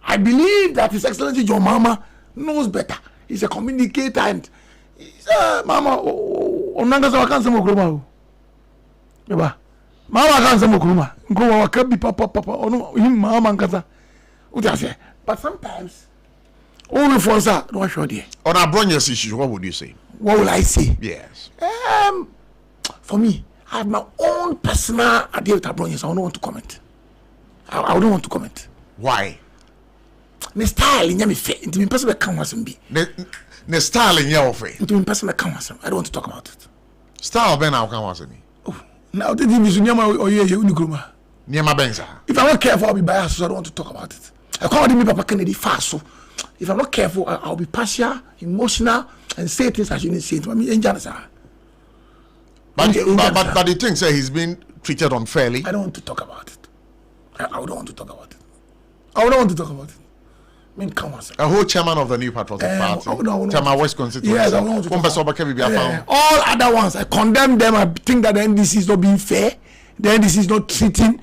I believe that His Excellency John Mama knows better. He's a communicator and he's a Mama. Onanga can't say Mokroma. Mama can't say Mokroma. Go can be papa. Oh, him Mama Gaza. But sometimes. Only for that, no sure there. On our Bronyas issue, what would you say? What will I say? Yes. For me, I have my own personal idea with Bronyas. I don't want to comment. I don't want to comment. Why? The style in me fair. Into me personal canvas and be. The style in your face. Into me personal canvas. I don't want to talk about it. Style Ben our canvas me. Oh, now the thing is Nyama or ye Unigruma. Nyama Benza. If I'm not careful, I'll be biased, so I don't want to talk about it. I call me Papa Kennedy fast, so if I'm not careful, I'll be partial, emotional, and say things I shouldn't say. I mean, but the thing say he's been treated unfairly. I don't want to talk about it. I don't want to talk about it. I don't want to talk about it. I mean, come on, sir. A whole chairman of the New Patriotic Party. Chairman West constituency. Yes, I don't want to talk. All other ones, I condemn them. I think that the NDC is not being fair. The NDC is not treating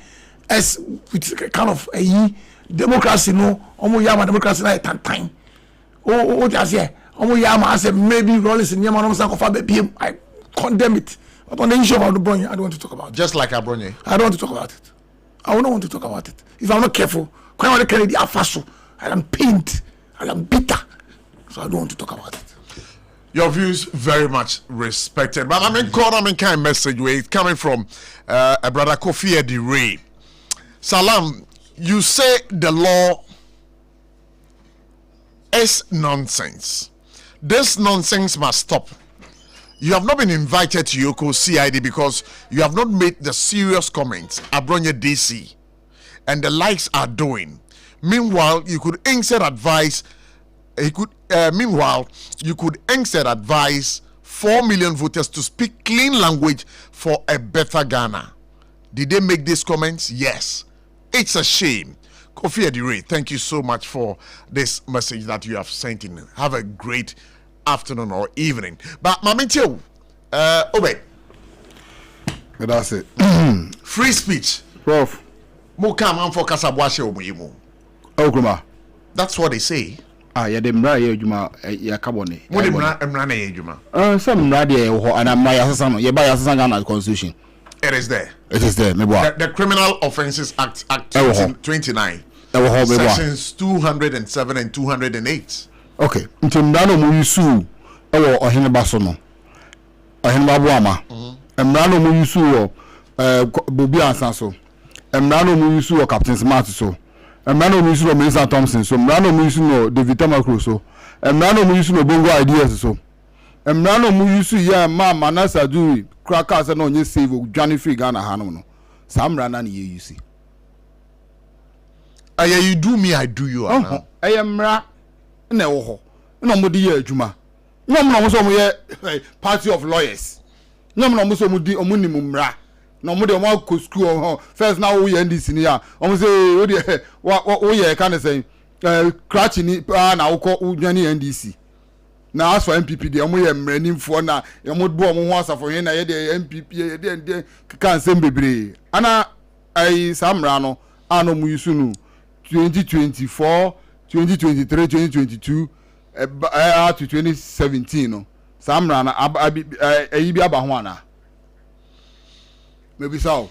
us with kind of a democracy, no. Omo yama democracy na time. Oh, just here. Omo yama I say maybe Rollins in yama no san kofa be I condemn it. But on the issue of the Abronye, I don't want to talk about it. Just like Abronye. I don't want to talk about it. I don't want to talk about it. If I'm not careful, when I carry the afaso, I am pained, I am bitter. So I don't want to talk about it. Your views very much respected. But I mean kind of message where it's coming from a brother Kofi Edi. Salam, you say the law is nonsense. This nonsense must stop. You have not been invited to Yoko CID because you have not made the serious comments Abronye DC and the likes are doing. Meanwhile, you could insert advice. Meanwhile, you could insert advise 4 million voters to speak clean language for a better Ghana. Did they make these comments? Yes. It's a shame. Kofi Edi, thank you so much for this message that you have sent in. Have a great afternoon or evening. But Mamitio, Obey. That's it. Free speech. Prof. Mukam for Kasabwashe Omuyimu. Okuma. That's what they say. Yeah, the mra ye juma ya kabone. What the mra na ye juma? Some mra de ho and am ya sasano. Ye ba ya sasano na constitution. It is there. It is there. The Criminal Offences Act 29. Sections 207 and 208. Okay. Nti mra no mu yusu ewo ohene baso no. Ohene babu ama. Mra no mu yusu wo Bobi Ansan so. Mra no mu yusu wo Captain Smart so. Mrano mu yusu no Melissa Thompson so. Mrano mu yusu no David Tamakro so. Mrano mu yusu no Bongo Ideas so. Mrano mu yusu ya mama na Saduri kraka se no nye save Johnny Free Ghana hanom no. Sa mrana na ye yusi. You do me, I do you. Mra na wo ho. Na mo di ye adwuma. Na mo so mo ye party of lawyers. Na mo so mo di omuni mu mra. No mo de mo ko school first now we NDC ni ya o mo say o de wo ye kan say cratch ni na wo ko udwani NDC na as for MPP de mo ye mranimfo na ye mo bo mo ho asafo ye na ye de MPP ye de kan sem bebre ana ai samra no ano mu yusu no 2024 2023 2022 to 2017 no samra na ayi bi aba ho ana. Maybe so.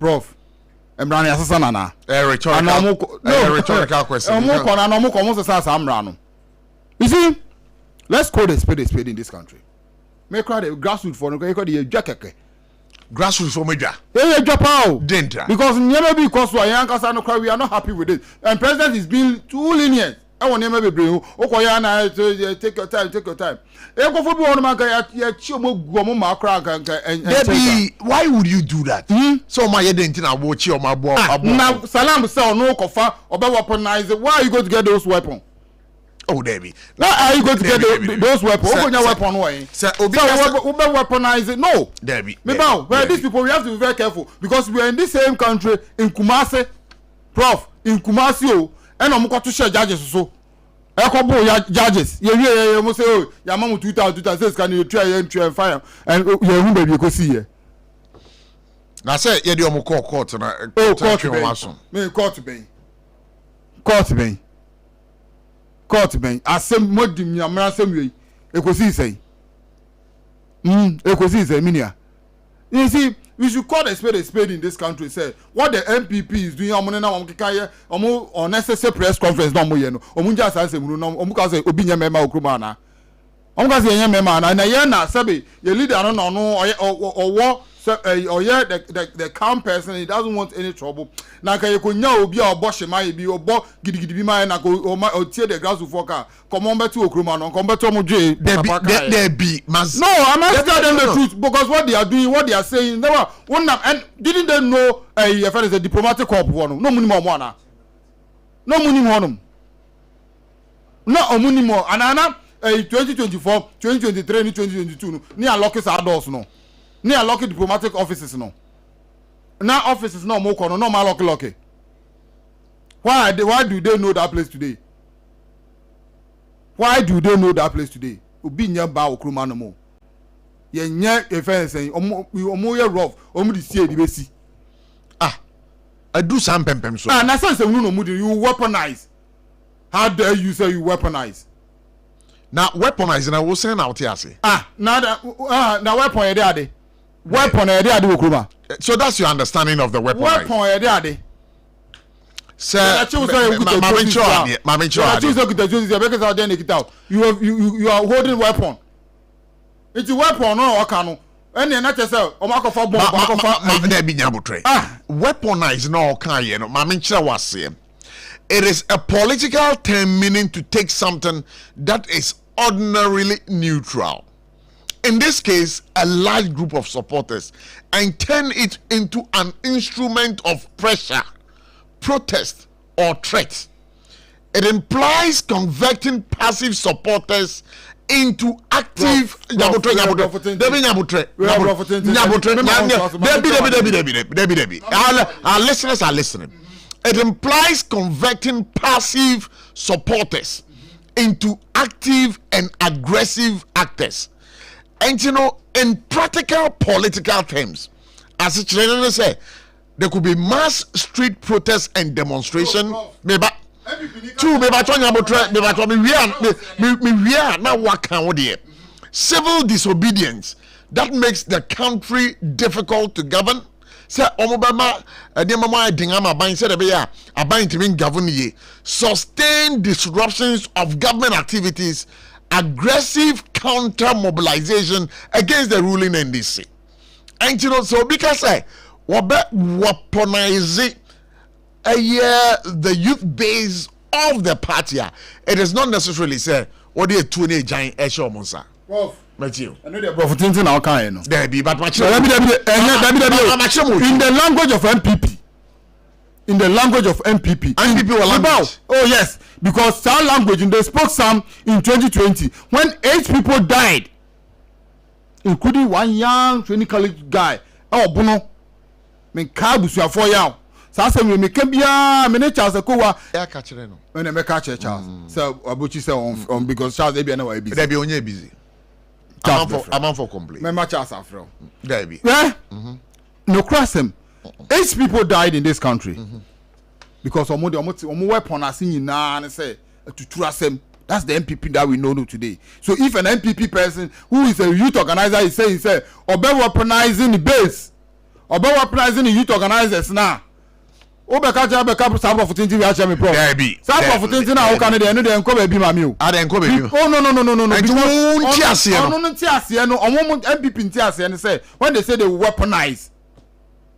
Prof. Emrani asasa nana. Rhetorical question. You see, let's call a spade in this country. Make crowd the grassroots for no the jackeke. grassroots for major. Yeah, Japan. Denta. Because never because we are not happy with it. And president is being too lenient. I want never be bring. Take your time. Why would you do that? So my didn't watch your my boy. Now Salam say no kofa obe weaponize. Why are you going to get those weapons? Oh, Debbie. Now are you going to get those weapons? Open your weapon way. Sir, weaponize it. No. Debbie. Where these people, we have to be very careful because we are in this same country in Kumasi, Prof. In Kumasi, and I'm going to share judges so. Judges. You must say, oh, your mom 2000 can you try and fire and your room baby you go see here. Now say you do court na court ben asem modim nyamra asem we ekosi say minia. You see, we should call a spade in this country. Say what the MPP is doing. Unnecessary press conference. No more. Just say obinya mema okrumana. Say mema na na sabi your leader no or the calm person. He doesn't want any trouble. Na ka yekonya obi a obo shema bi obo gidigidi bi ma na ko tie the grass for car. Come on beto okrumana. Come beto omuje. There be mas. No, I'm not telling them the truth because what they are doing, what they are saying, they were and didn't they know a diplomatic corps one? No money more. No money more. No money more. And 2024, 2023, 2022. Near lockers are doors no. Near locky diplomatic offices no. Now offices no more corner, no more locky. Why do they know that place today? Why do they know that place today? Obi nya ba okruma no mo. Ye nya efen sen omo ye rough, omo di sie di besi. I do some pempem so. Na sense no mo you weaponize. How dare you say you weaponize? Now weaponize na wo sen na wote ase. Na weapon e dey ade. Weapon e dey ade okruma. So that's your understanding of the weaponize. Weapon e dey ade. Sir, you are holding weapon. It's a weapon no okano. Any na tell say o makofa bomb na bi nyabotre. Weaponize no kan ye no mama nchira wase. It is a political term meaning to take something that is ordinarily neutral. In this case, a large group of supporters, and turn it into an instrument of pressure, protest, or threat. It implies converting passive supporters into active. Our listeners are listening. It implies converting passive supporters into active and aggressive actors. And you know, in practical political terms, as it's generally say, there could be mass street protests and demonstration. Maybe civil disobedience that makes the country difficult to govern. Say omobama mama dingama ban say de be ya aban timin govern ye. Sustained disruptions of government activities, aggressive counter mobilization against the ruling NDC. And you know, so because weaponize the youth base of the party, it is not necessarily say what they tune giant esho monsa. Matthew, I know the prophet now can there be, but in the language of MPP. In the language of MPP. MPP were language. Oh yes, because some language, and they spoke some in 2020 when 8 people died, including one young training college guy. Oh, Bono, me kabusu ya 4 years. Sasa me kebia me ne Charles Kowa. Ya catcher no. Me me catch Charles. So Abuchi say on because Charles Ebia na wa busy. There be onye busy. I'm for complaint. Me match Charles Afro. There be. Yeah. No crossem. 8 people died in this country. Because omo weapon asin na and say to trasem. That's the MPP that we know today. So if an MPP person who is a youth organizer is saying say obe weaponizing the base, obe weaponizing the youth organizers now, Obeka ja beka SARFO 20 we acha me pro. SARFO 20 na wo kan de no de enko ba bi ma me o. Ada enko ba bi. Oh no. Nti won ti ase no. No ti ase no. Omo MPP nti ase no say when they say they weaponize,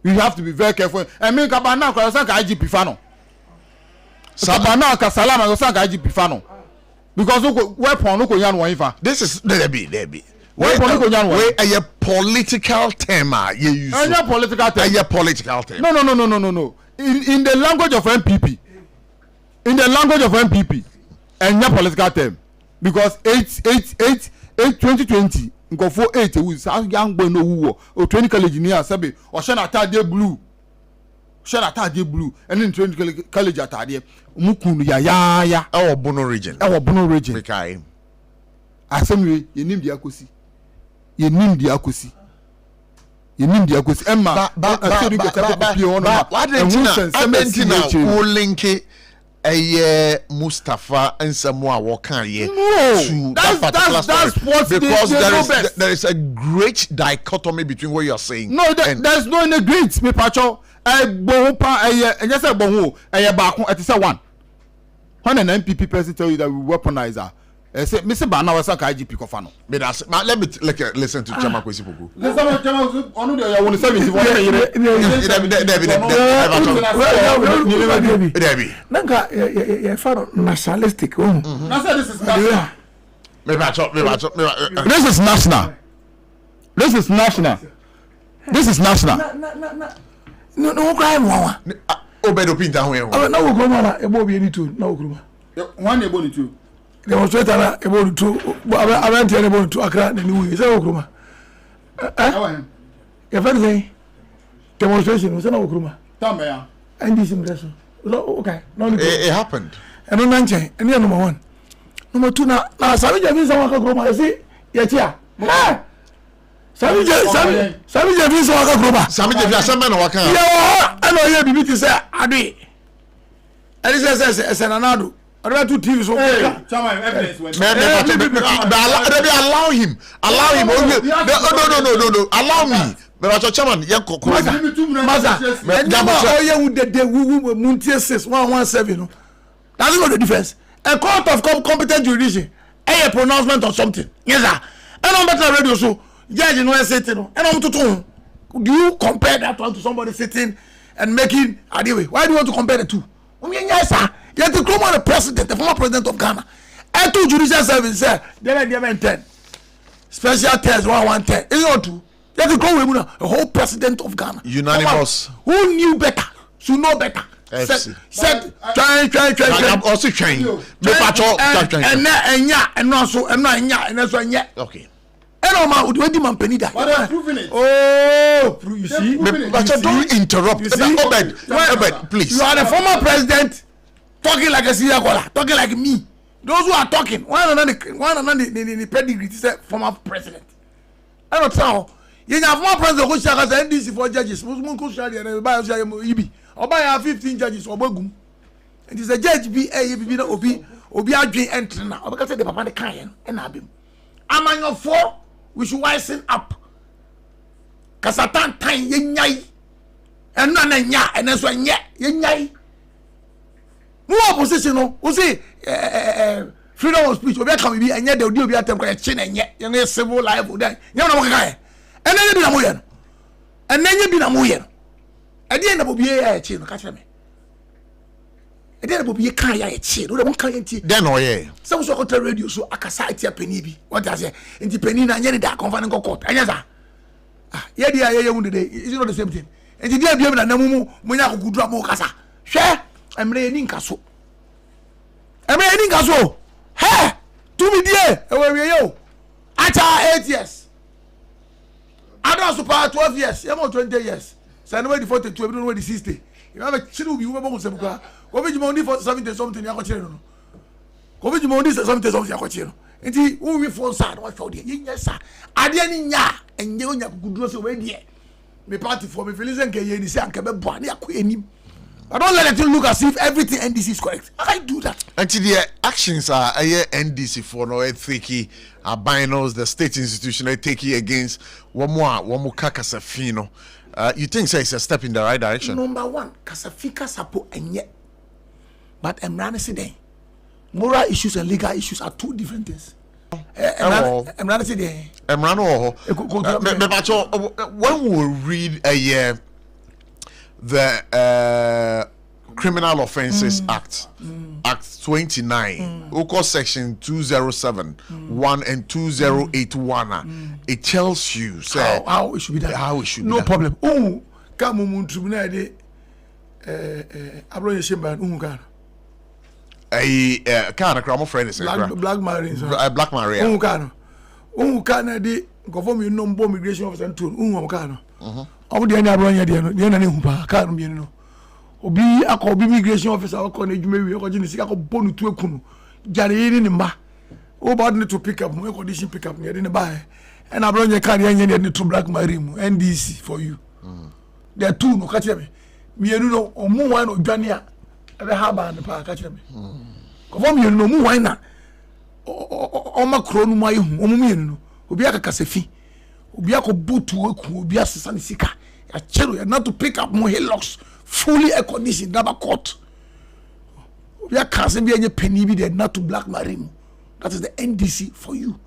you have to be very careful. I mean ka ba na ko san ka IGP fa no. Sabana ka salama ko san ka IGP fa no. Because weapon no ko yan won fa. This is there be. Wait, a political term. You use. A political term. A political term. No. In the language of MPP, and your political term, because 2020, go for 8 with young boy no who or 20 college engineer sabi or shana tade blue, and then 20 college at tade mukunu ya. Our Bono region. Okay. Assembly, you name the akosi. Emma, but Mustafa and Samoa Wakan to that particular story because there is a great dichotomy between what you are saying. No, there's no any great. Me pacho, and just a bongo, back at the one. When an MPP person tell you that we weaponize her. Say Mr. Bana was a IGP Kofano. But let me listen to Chama Kwesi Poku. Nationalistic. This is national. No crime. Obedo Pinta. No, Groma, a Bobby any two. No, Groma. One able to. Demonstrate about to I went able to Accra the new year. Okruma. If anything, demonstration was an Okruma. And this impression. Okay, no, it happened. And on Nanche, and number one. Number two now, Savage means someone Okruma. I see, yes, yeah. Savage means Okruma. Savage, someone Waka. Yeah, I know you be to say, Adi. And he says, as an anado. I don't have 2 TVs. Allow him. No. Allow me. But chairman, that's not the difference. A court of competent jurisdiction, a pronouncement or something. Yes, sir. And on better radio, so judge no sitting. And on to do you compare that one to somebody sitting and making anyway? Why do you want to compare the two? Yes, sir. Yet the former president, the former president of Ghana, and 2 judicial services said, they are 10. Special test 110. Is it not true? Yet the whole president of Ghana. Unanimous. Who knew better? Should know better. FC. Said, try. I'm also trying. And also, and that's one yet. Okay. And all my would man penny that. But I'm proving it. Oh, you see. But don't interrupt. Obed, please. You are the former president. Talking like a serial caller, talking like me. Those who are talking, one another the pedigree is former president. I don't know. You have former president who shall have NDC for judges. Muslim Kushari and buy Ibi. Or buy 15 judges or Bogum. It is a judge be a Obi Adri entering now. Because the Papa the Kayan and Abim. Among your 4, we should wisen up. Kasatan time yen and none and that's one yet yen. No opposition, no. We say freedom of speech. We come be and yet they will be at them quite chin and yet you civil life. Then you know what guy. And then you be a moyen. And then you be a moyen. At the end of a chin, catch me. At the end of a kaya chin. We don't carry tea. Then oh yeah. Some sort of radio so akasite a penny. What does it? In the penny and yet that confining court. And yes, yeah, today. It's not the same thing. And the day be able to know when I could drop more casa. Share. I'm raining castle. Hey, 2 million. Where we yo? At 8 years. I don't support 12 years. I'm on 20 years. So I know the 42. I don't know the 60. You have a chill. You have a monster. Covid money for 70 something. You are continuing. Covid money 70 something. You are continuing. And he who we fall sad. What for the yes sir. I didn't ya and you could do so well here. Me party for me feelings and can you say I'm coming born. I don't let it look as if everything NDC is correct. I do that. Actually, the actions are NDC for no tricky. Albinos, the state institution, they take it against one more kakasafino. You think say it's a step in the right direction? Number one, kasafika sapo enye. But emrane si den. Moral issues and legal issues are two different things. Emrane si den. Emrane when we read the Criminal Offences Act, Act 29, section 207, 1 and 2081, it tells you how it should be done. How it should be no done. problem. Come on, tribunal de abroye shemba kan. Kind of crime friend is Black Marines. Black Maria. Kan de conform you know immigration officer tool. Kan. Omo de any abroye de no, de na ne hu pa kan bi no. Obi akọ immigration officer akọ na adwuma wi akọ jinisi akọ bonu tu ekunu. Jare yiri ni mba. O ba need to pick up, mo condition pick up near the buy. And abroye kan de any to Black Marine NDC for you. There are two no catch me. Me no omu wan odwane a ebe ha ba ne pa catch me. Ko fo me no mu wan na o ma kro no mai hu omu me no obi akaka sefi obi akobutu eku obi asesa ne sika ya chero ya not to pick up mo hillocks fully air conditioned double court obi akase bi enye penny bi there not to Black Marine. That is the NDC for you.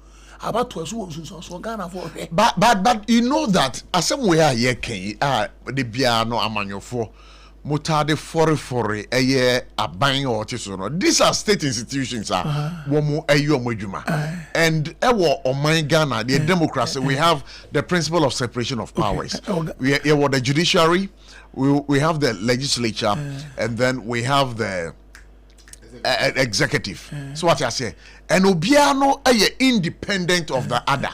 About to so Ghana for but you know that as some way here can the piano amanyofo motade for a year aban or tisono. These are state institutions womo ayo modwuma and on my Ghana the democracy we have the principle of separation of powers. We have the judiciary, we have the legislature and then we have the executive. So what I say, and obiano aye independent of the other.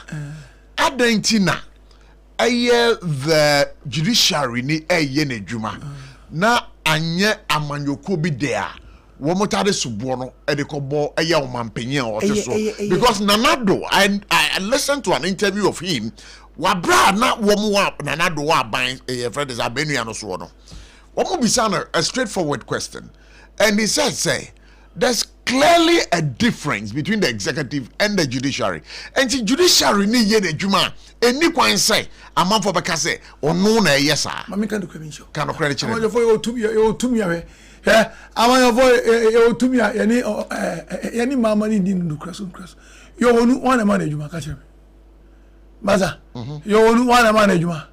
Adentina aye the judiciary ni aye ne dwuma. Na anye amanyoko bi there. Womotade subono e de kobo aye omampanyin o so. Because Nanado, I listened to an interview of him. Wabra na womo Nanado wa ban friend is abenu no so no. Womo bisa a straightforward question. And he said say there's clearly a difference between the executive and the judiciary. And the judiciary ni ye de juma eni kwan say amam for beka say ono na yes sir. Mami kan do credit. Kan do credit. Amam yo for you tumi we. Amam yo for you tumi yani mama ni no kraso. Yo onu wan na juma ka chere. Maza. Yo onu wan na juma.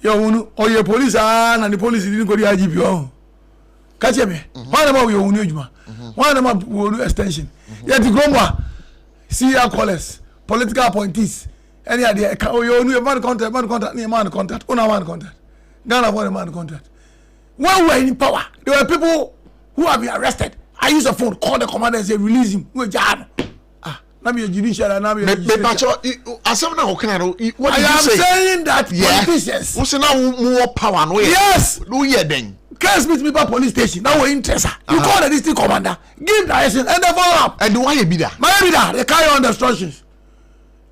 Yo onu oye police na the police didn't go the IGP o. Catch me. Why am I with you? Why am I with extension? Yet the Gromwa, see our callers, political appointees. Any idea? You know, man contact, man contact, una man contact. Ghana for a man contact. When we were in power, there were people who have been arrested. I use a phone, call the commander and say, release him. We're jam. Now be a judicial, now be a judicial. I am saying that politicians. What's now more power? Yes. No, yeah, then. Case meet me by police station. Now we're interested. You call the district commander, give direction, and they follow up. And why you be there? My be there. They carry on the instructions.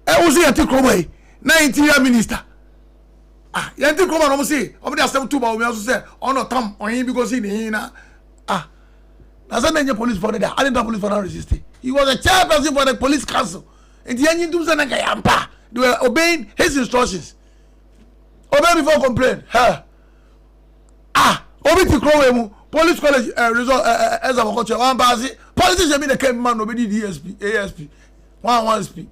I was here to come away. Now interior minister. You think come on? I'm say. I'm there 7 2. But we also say, oh no, Tom, on him because he na. That's not the police for there. I didn't have police for not resisting. He was a chairperson for the police council. And the engine do something like Yampa. They were obeying his instructions. Obey before complain. Obi ti krowe mu police college result as a culture one basi politician be the came man nobody DSP ASP one SP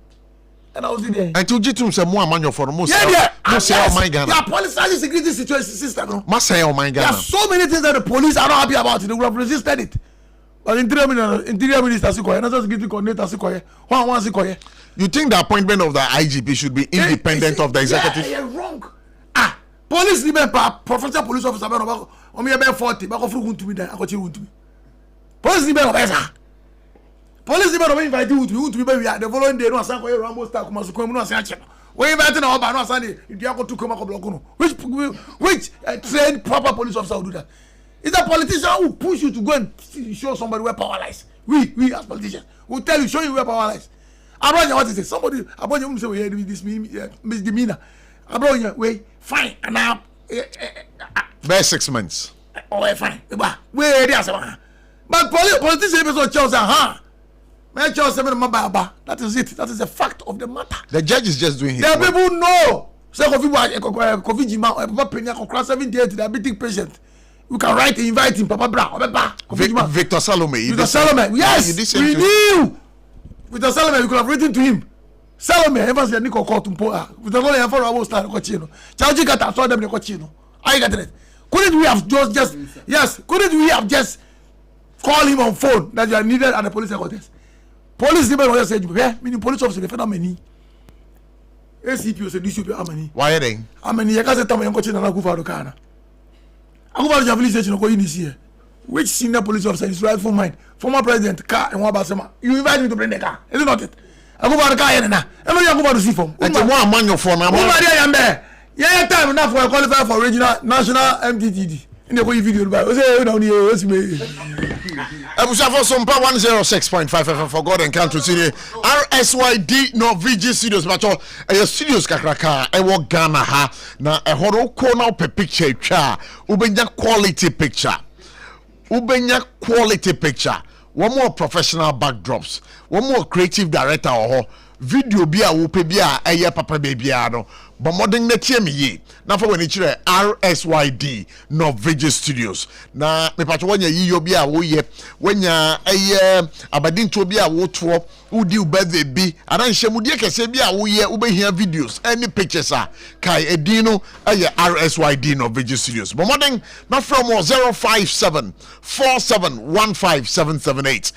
and I was there and to jitum say mo amanyo for mo say oh my Ghana yeah police security situation system no ma say oh my Ghana there are so many things that the police are not happy about. They would have resisted it, but interior minister sikoye national security coordinator sikoye one sikoye. You think the appointment of the IGP should be independent of the executive? Yeah, wrong. Police ni professional police officer be no o me be 40 ba ko furu to me dan akochi wuntu me. Police ni be no be sa. Police ni be no be invite wuntu me be we the following day no asan ko Rambo star kuma so kwemu no asan ache no. We invite na oba no asan dey you go to kuma ko block no. Which trained proper police officer will do that? It's a politician who push you to go and show somebody where power lies. We as politicians will tell you, show you where power lies. Abronya, what is it? Somebody Abronya say we hear this misdemeanor. Abronya, wait, fine, and now by 6 months. Oh, fine. Where they are, but politicians also chose that is it. That is the fact of the matter. The judge is just doing his work. People know Say Kofi Jima, Papa Penya, Kokra 78 diabetic patient. We can write invite him, Papa Bra, Victor Salome. Victor Salome, yes, we knew. Victor Salome, we could have written to him. Salome, ever said Nico Kotumpoa. Victor Salome, for our star Cochino. Charge Gata, saw them in Cochino. I got it. Couldn't we have just yes? Couldn't we have just call him on phone that you are needed at the police headquarters? Police even always said, meaning police officer, the many. ACP said, DCP, how many? Why are they? How many? I can't say, I'm going to go for the car. I go to the police station in this year. Which senior police officer is rightful mind? Former president, car, and what about some? You invite me to bring the car. Is it not it? I go for the car and now. I'm going to see from. It's a one man your phone. I'm there. Yeah, time enough for qualify for regional national MTTD. In the way video, but say down here, it's me. Abusha SOMPA 106.5 for God and Country City. RSYD no VG Studios, but your studios kakraka. I walk Ghana ha na a horo corner per picture cha. Ubenya quality picture. One more professional backdrops. One more creative director or video bia wope bia eye papa baby no. But modern netie me ye. Na for when it RSYD no VG Studios. Na me patcho wanya yiyo bia wo ye. Wanya abadin to bia wo to udi birthday bi. Adan hyemude kese bia wo ye ubehia videos any pictures kai edino RSYD no VG Studios. But modern na from 057 4715778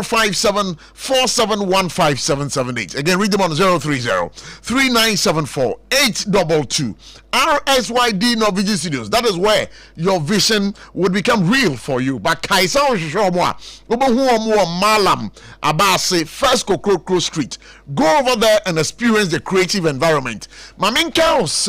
057 4715778. Again, read them on 030 3974 822. RSYD Norwegian Studios. That is where your vision would become real for you. But Kaisa Oshomwa, Malam, Abase, First Kokro Street. Go over there and experience the creative environment. Maminka's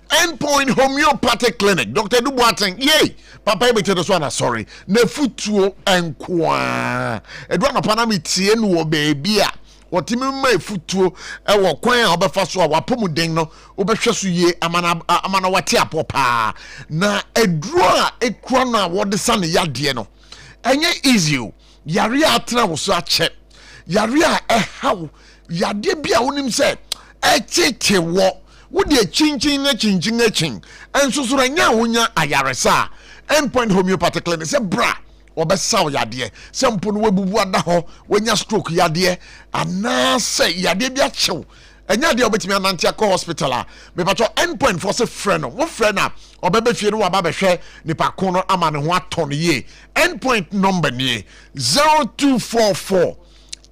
Endpoint Homeopathic Clinic. Dr. Dubuateng, yay! Papa ebe tell us one sorry. Ne futuo enkwa. Edwana panami tie no baby a. Wotimi mai futuo ewo kwan a obefa so a wapomuden no obehwe so ye amana wate apopa. Na eduro a ekura na wode sane yade no. Enye easy o. Yare atra wo so ache. Yare a ehaw. Yade bia wonim se echete wo. Wode chinchin na chinchin na chin. Enso so nya wonya ayaresa. Endpoint Homeopathic Clinic say bra obesaw yade se mpo no wabubu ada ho wanya stroke yade ana se yade bia chew enya de obetimi anante akọ hospital a me pato Endpoint for say friend no wo friend na obebe fie no waba behwe nipa ko no ama ne ho aton ye. Endpoint number ni 0244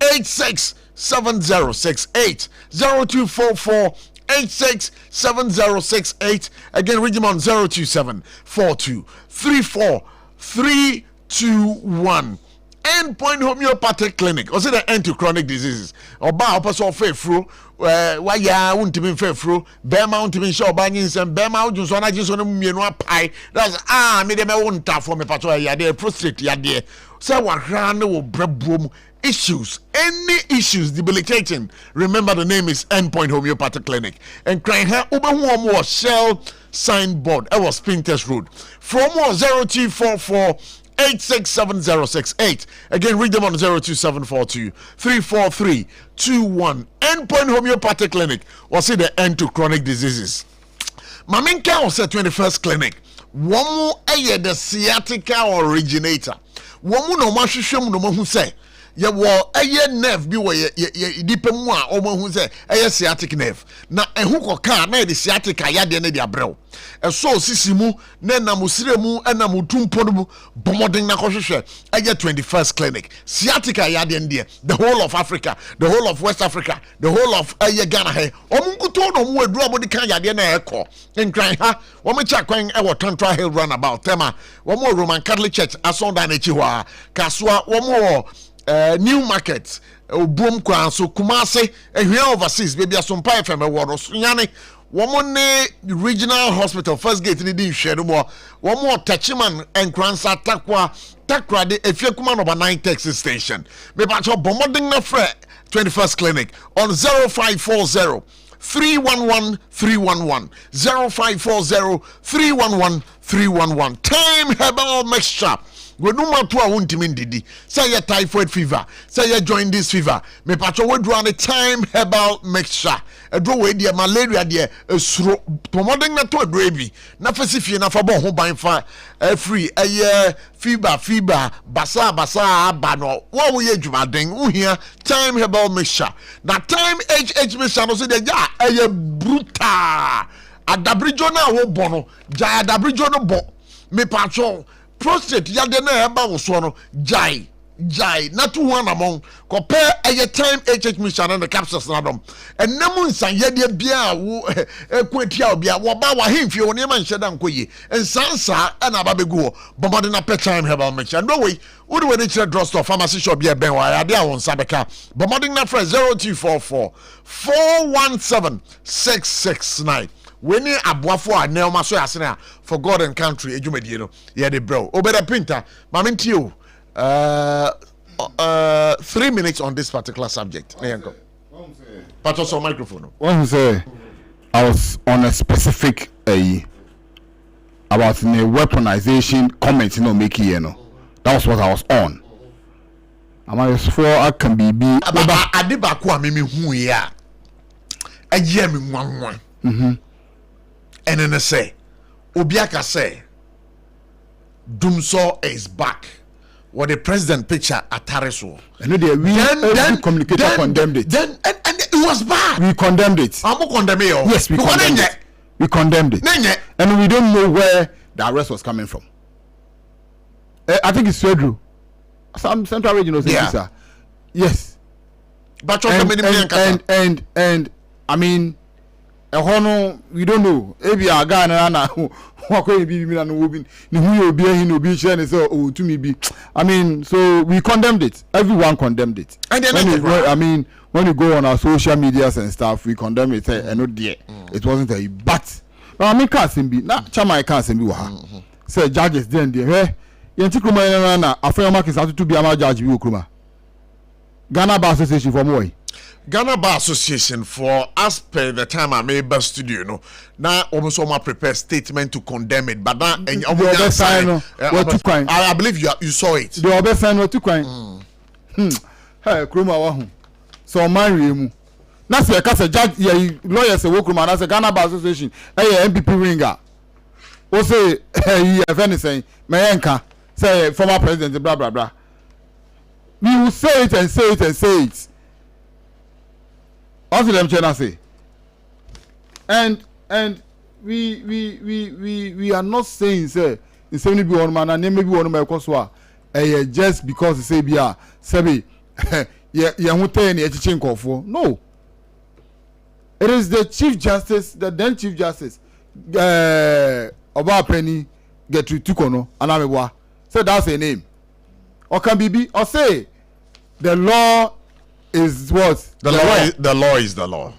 867068 0244 867068. Again, read them on 027 42 34 321. Endpoint Homeopathic Clinic. Or say the end to chronic diseases. Or ba person fefru. Why ya won't be fefru. Bema won't be sure banging and Bema just on mienwa pie. That's me dem won't tap for me pato ya de prostate ya de. Say what ran will bread issues, any issues debilitating. Remember the name is Endpoint Homeopathic Clinic. And crying her Uber Shell signboard. I was Spinters Road. From 0244 867068. Again, read them on 02742 343 21. Endpoint Homeopathic Clinic. Was it the end to chronic diseases? Maminka was a 21st clinic. One the sciatica originator. One no mashishum no who say. Ye wo eye nerve bi wo ye dipa mu a omahu se eye sciatic nerve na ehu koka na de sciatic ayade na de abrɛw eso sisi mu na namusire mu na mutumpo no bomoden na kohwehwe eye 21st clinic sciatic ayade ndie the whole of Africa, the whole of West Africa, the whole of eye Ghana he omunkuto no mu aduru omode kan ayade na ekɔ nkran ha wo me cha kwan e wo Tantra Hill runabout tema wo mo Roman Catholic Church asonda na echi ho a kasoa wo mo New Market Obum Kwan so Kumase ehwe overseas baby SOMPA FM woro so nyane womone regional hospital first gate ni di hwe no mo womo Tachiman enkransa takwa de efie kuma no 9 Texas station me ba cho bomoding na frɛ 21st clinic on 0540 311 311 0540 311 311. Time herbal mixture we no matter a wontimi ndidi say ye typhoid fever say ye jaundice fever me patcho we do an time herbal mixture edro we dia malaria dia esuro pomoding na to edro bi na fasifie na fa bo ho ban fa free fever basa aba no wo ye dwumaden uhia time herbal mixture na time HH mixture no so de ja brutal adabrijo na wo bono ja adabrijo no bo me patcho prostate yade na eba wo so no jai na to one among compare a time HH mission and the capsules na dom enam nsan yade bia wo ekwatia obia wo ba wa hemfie wo ne man hyeda nkoye nsansa na ba begu bomode na per time herbal mission no way wo de we ne kire drugstore pharmacy shop bia ben wa yade a won sabeka bomode na fresh 0244 417 669 when you aboafo a na ma so yasene for God and country ejumedie no ye de bro obeda printer maminti o 3 minutes on this particular subject. But also microphone. One say I was on a specific about the weaponization comment make here no. That was what I was on. I can be Adibaku amimi hu ya. Aye mi nwanwan. And then I say Obiaka say Dumso is back. What the president picture at Tariso. And then communicator condemned it. Then and it was bad. We condemned it. I'm condemned. Yes, we condemned it. We condemned it. And we don't know where the arrest was coming from. I think it's Federal. Some central regional officer. Yes. But and I mean we don't know. Maybe a guy na I mean, so we condemned it. Everyone condemned it. And when you go on our social medias and stuff, we condemn it. And not there, it wasn't a but. I mean, can't be not Chama can't be waha. Say judges then there. Yantikuma na after mark is to be a judge. Ghana Bar Association for more. Ghana Bar Association for as per the time I made best studio, no. Now almost all my prepared statement to condemn it, but now and I believe you saw it. The other sign what to crying. Hey, Kruma wahu. So marry mu. Na say ka judge lawyers say work man as a Ghana Bar Association. Hey MPP ringer. O say he have anything. Mayenka say former president blah blah blah. We will say it and say it and say it. Also them China say. And we are not saying say in say be one man and maybe one man cause just because say bia say ya hote na echiche nkofo. No. It is the Chief Justice, the then Chief Justice Oba Penny get to Tukono Anamewa. Say that's a name. Or can be or say the law is what? The law is the law.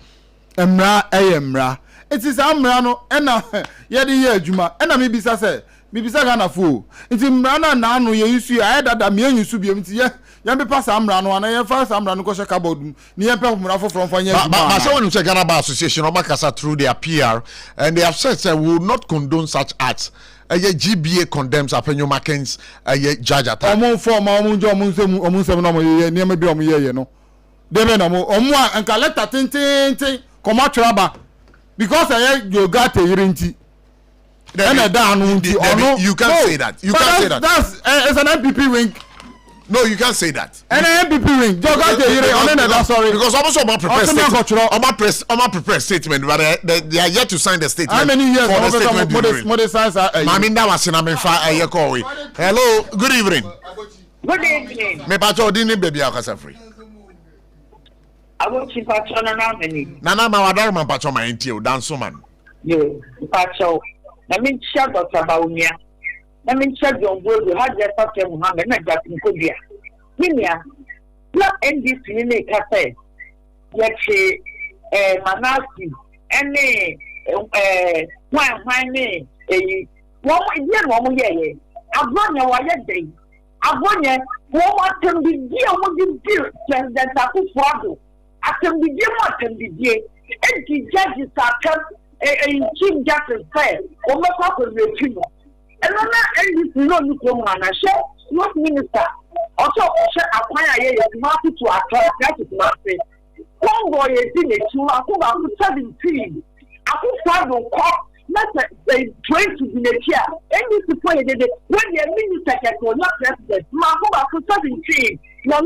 Emra. It is amra no ena ye de ye adwuma ena me bisa say me bisa Ghana fo. It imra na no ye yusu ya dada me yusu bi emti ye be pass amra no ana ye pass amra no ko she kabodum ni ye pe mra fo from fanya adwuma. But so when you say Ghana Bar Association Omakasa through their PR and they have said we will not condone such acts. GBA condemns Apenyo Makens judge attack. Omo for ma omo jo omo nsem no mo ye ni me bi omo ye no. Debe no mo omo an ka letter tin come out raba because you got a guarantee. You can't say that. You can't say that. That's it's an MPP wing. No, you can't say that. And an MPP wing. You got a sorry. Because almost about prepared statement, but they are yet to sign the statement. How many years for the statement? I mean, that was in a fire. Hello, good evening. Good evening. Me pacho dini baby akasa free. ABOTCHIE pacho na many. Nana mawadar man pacho ma intio danso man. Yo, pacho. Na min chat Dr. Baumia. Na min chat John Bodo had the Dr. Muhammad na Jack Nkodia. Minia. La NDC ni kase. Yache Manasi ene wan ni wo ye no mo ye. Agonya wa ye dey. Agonya wo atem bi dia mo di president Akufo-Addo. Atem bi dia mo atem bi dia. Enti judges akam Chief Justice say o me kwa ko retu no. Eno na NDC no ni ko ma na she what minister also acquire a market to attract that is nothing. One boy is in it to about 17. I could find no cost. Not they trying to be the chair. Any support when the minister was not president, Marco 17. Now,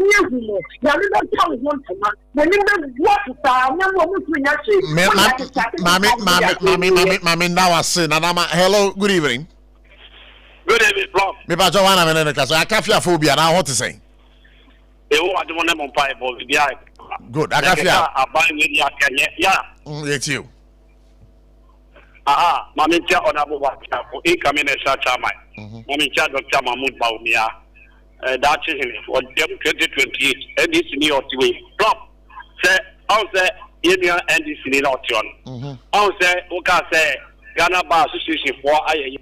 Mami, now I say, hello, good evening. Good evening, Prof. Me pa jo wana menene kaso. I can't fear phobia now. What to say? Good. I can't fear. It's you. Mami cha honorable Wakako, incoming chairman. Mami cha Dr. Mahmoud Baumia. That is for 2028. And this new way. Prof. Say, how say Union and this new option? How say, Oka say, Ghana Bar Association for I.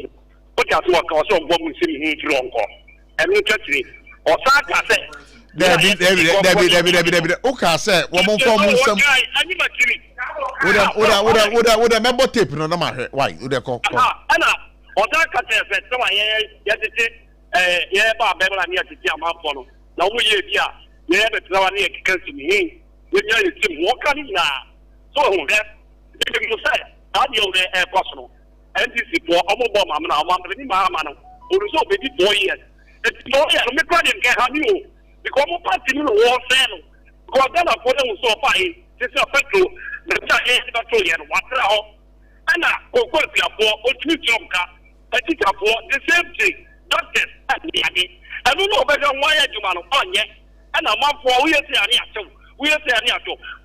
What are you also going to see through encore? And interestingly, or Saka say, Debbie. Okay, say, one more form some. Would a member tape no matter why? Would a call? Anna, or Saka said, so I yeah, but Bella near to Jama follow. Now we yeah, but now I need to come me. You know, it's walking now. So that you say, how do you air personal? And this is for Obama, I'm going to Mamma, who is so big 4 years. It's 4 years, I'm going to get how you because I'm party in the war cell. Because then I put them so fine. This is a petrol, the petroleum, what's out. And I go for the same thing. Doctors, I don't know better why I do on yet. And I'm up for we are saying, we are saying,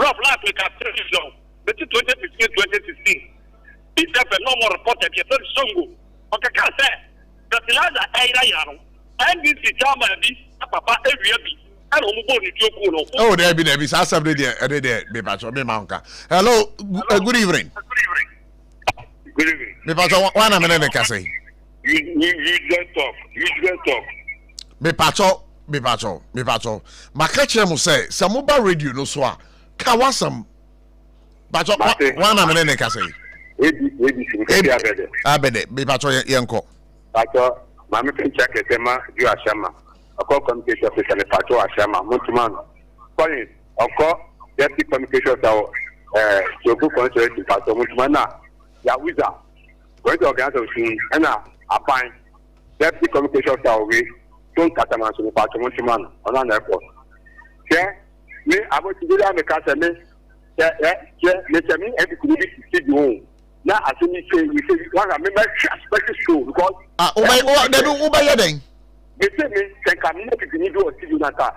Rob last week after this show, but 2015, 2016. It's a normal report that you're very strong. Okay, can't say that the other area, and this is Jama, Papa, every year. Oh, there be somebody there, be patch me manka. Hello, good evening. Good evening. Me patch one a minute can say. You just talk. Me patch. My catcher must say, some mobile radio no swa. Kawasam. Patch one a minute can say. Abede, be patch yanko. Patch, Mamma can check it, Emma, you are Shama. A call communication officer and a patrol Ashama, Montumano. Calling, of course, deputy communication officer, to book consulate to Patrol Montumana, Yawiza, going to organize and a fine deputy communication officer, we don't Catalan to Patrol Montumano on an airport. Yeah, me, I want to do that because I mean, let me every community see you home. Now, as you say, we say, one of my special school because. They say me can come in to need to see you nata.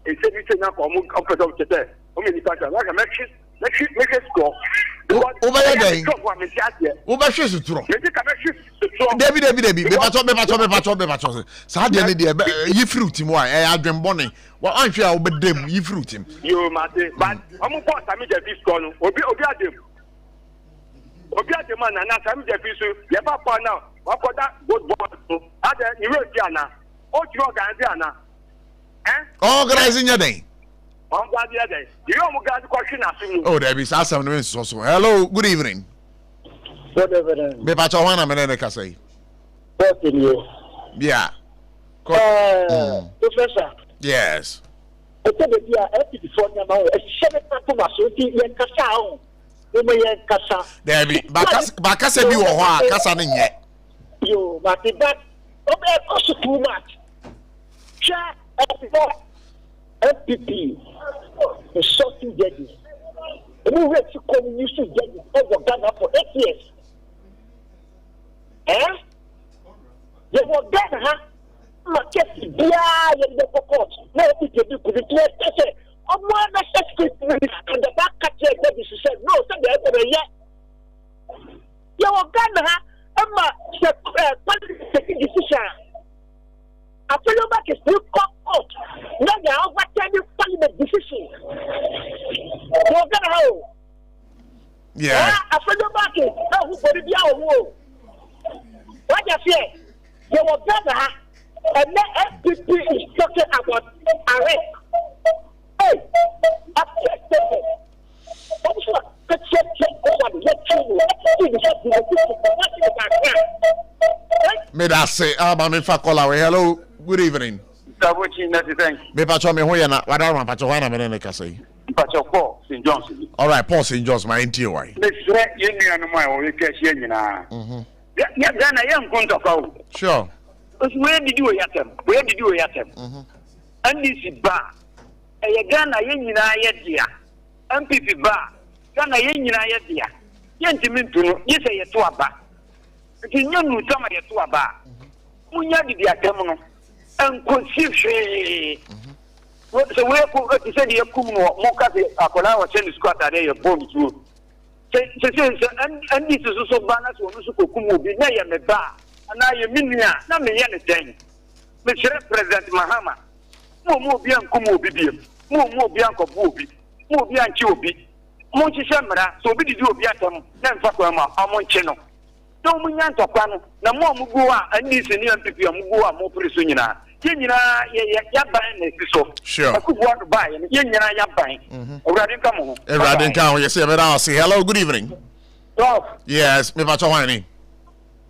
They say me say now come up to the how many times like make it score. Over there. Over shoes to throw. Debbie. Me patch. Sa de ne ye fruit mo a adwen bone. Wa anhwe a obedem ye fruit him. You mate but omo boss am je fi score no. Obi adem. Obi adem na na sam je fi so. Ye ba pa now. Wa ko da good ball so. Ade ni we ti ana. Organizing your day. Oh, there is awesome. Hello, good evening. Good evening. Me pacho wana menene kasai. Yeah. Professor. Yes. There be bakase bi wo ho a kasa ne nye. Yo, but that also too much. FPP is sorting judges. We were to come used to judges over Ghana for 8 years. They were Ghana, huh? Market, the court. No, it could be say, oh, my secretary and the back catcher judges said, no, something yet. You were Ghana, huh? Taking decision. I feel like it's still court. Now they are overturning parliament decision. You're gonna hold. Yeah. I feel like it. Now who body be our war? What you say? You were better, and the FPP is talking about arrest. Hey, me that say, me fa call away. Hello, good evening. Abotchie na thank you. Me pacho me ho ye na wada ma pacho ho na me ne kasa yi. Pacho Paul St. John's. All right, Paul St. John's my NT why. Me sre ye nua no ma o ye kashie nyina. Ya Ghana ye nkonto kwa. Sure. Where did you yatem? Where did you yatem? And this ba e Ghana ye nyina ye dia. MPP ba Ghana ye nyina ye dia. Ye ntimi ntuno ye se ye to aba. Nti nyanu tama ye to aba. Munya di atem no. Enkosi hwe. So we ko say the kum no mo ka se akola wa chen squad ade ye bomb tu. Say and this is so bana so no so kum obi na ye me ba na ye minia na me ye ne den. Me chere president Mahama. Mo obi an kum obi biem. Mo obi an ko obi. Mo obi an chi obi. Mo chi shamra so obi di obi atam na mfa ko ma amon chi no. No munya ntokwa no na mo mugu a and this ni MPP mugu a mo priso nyina. Yenyina ya ban na siso. Sure. Akubuwa to buy yenyina ya ban. Ewurade nka mo. Ewurade nka ho. Yes, I say hello, good evening. Prof. Yes, me pacho why ni.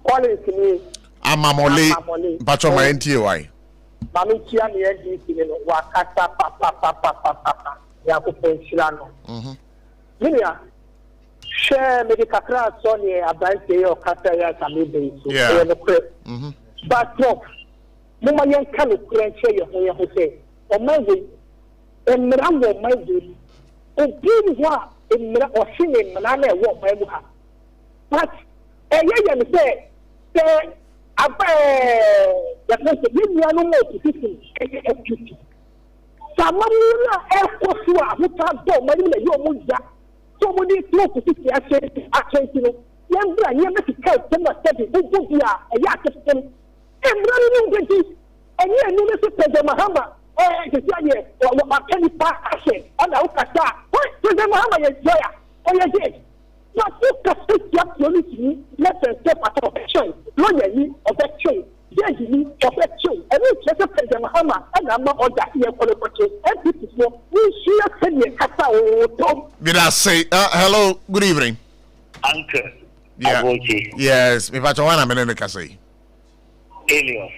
Collins ni. Amamole. Pacho my NT why. Mami chia ni NDC ni no wakata pa. Ya ko penshira no. Minia. She me di kakra so ni abante yo kata ya kamebe so. Yeah. But Prof. Mama yan kanu krenche ye ho se o mazi emra wo mazi o bin wa emra o shine mna na wo mamu ha but ye me say aba ya se ni anu mo titi e samamura e ko so a huta do mari na yo mu ja so mo di to ko titi a no yan bra ye me ka tama tabi o dia e ya ke emra ni ngeti enye enu ne se President Mahama ke sia ye wa kani pa action ana ukata President Mahama ye joya o ye je na fuka sia police let us step at action lo ye ni objection ye ni objection enu che se President Mahama ana ma order ye kolokoche MPP so we share say kata o to Did I say hello, good evening. Uncle. Yeah. Abotchie. Yes, me pacho wana me ne kasa yi. Elios.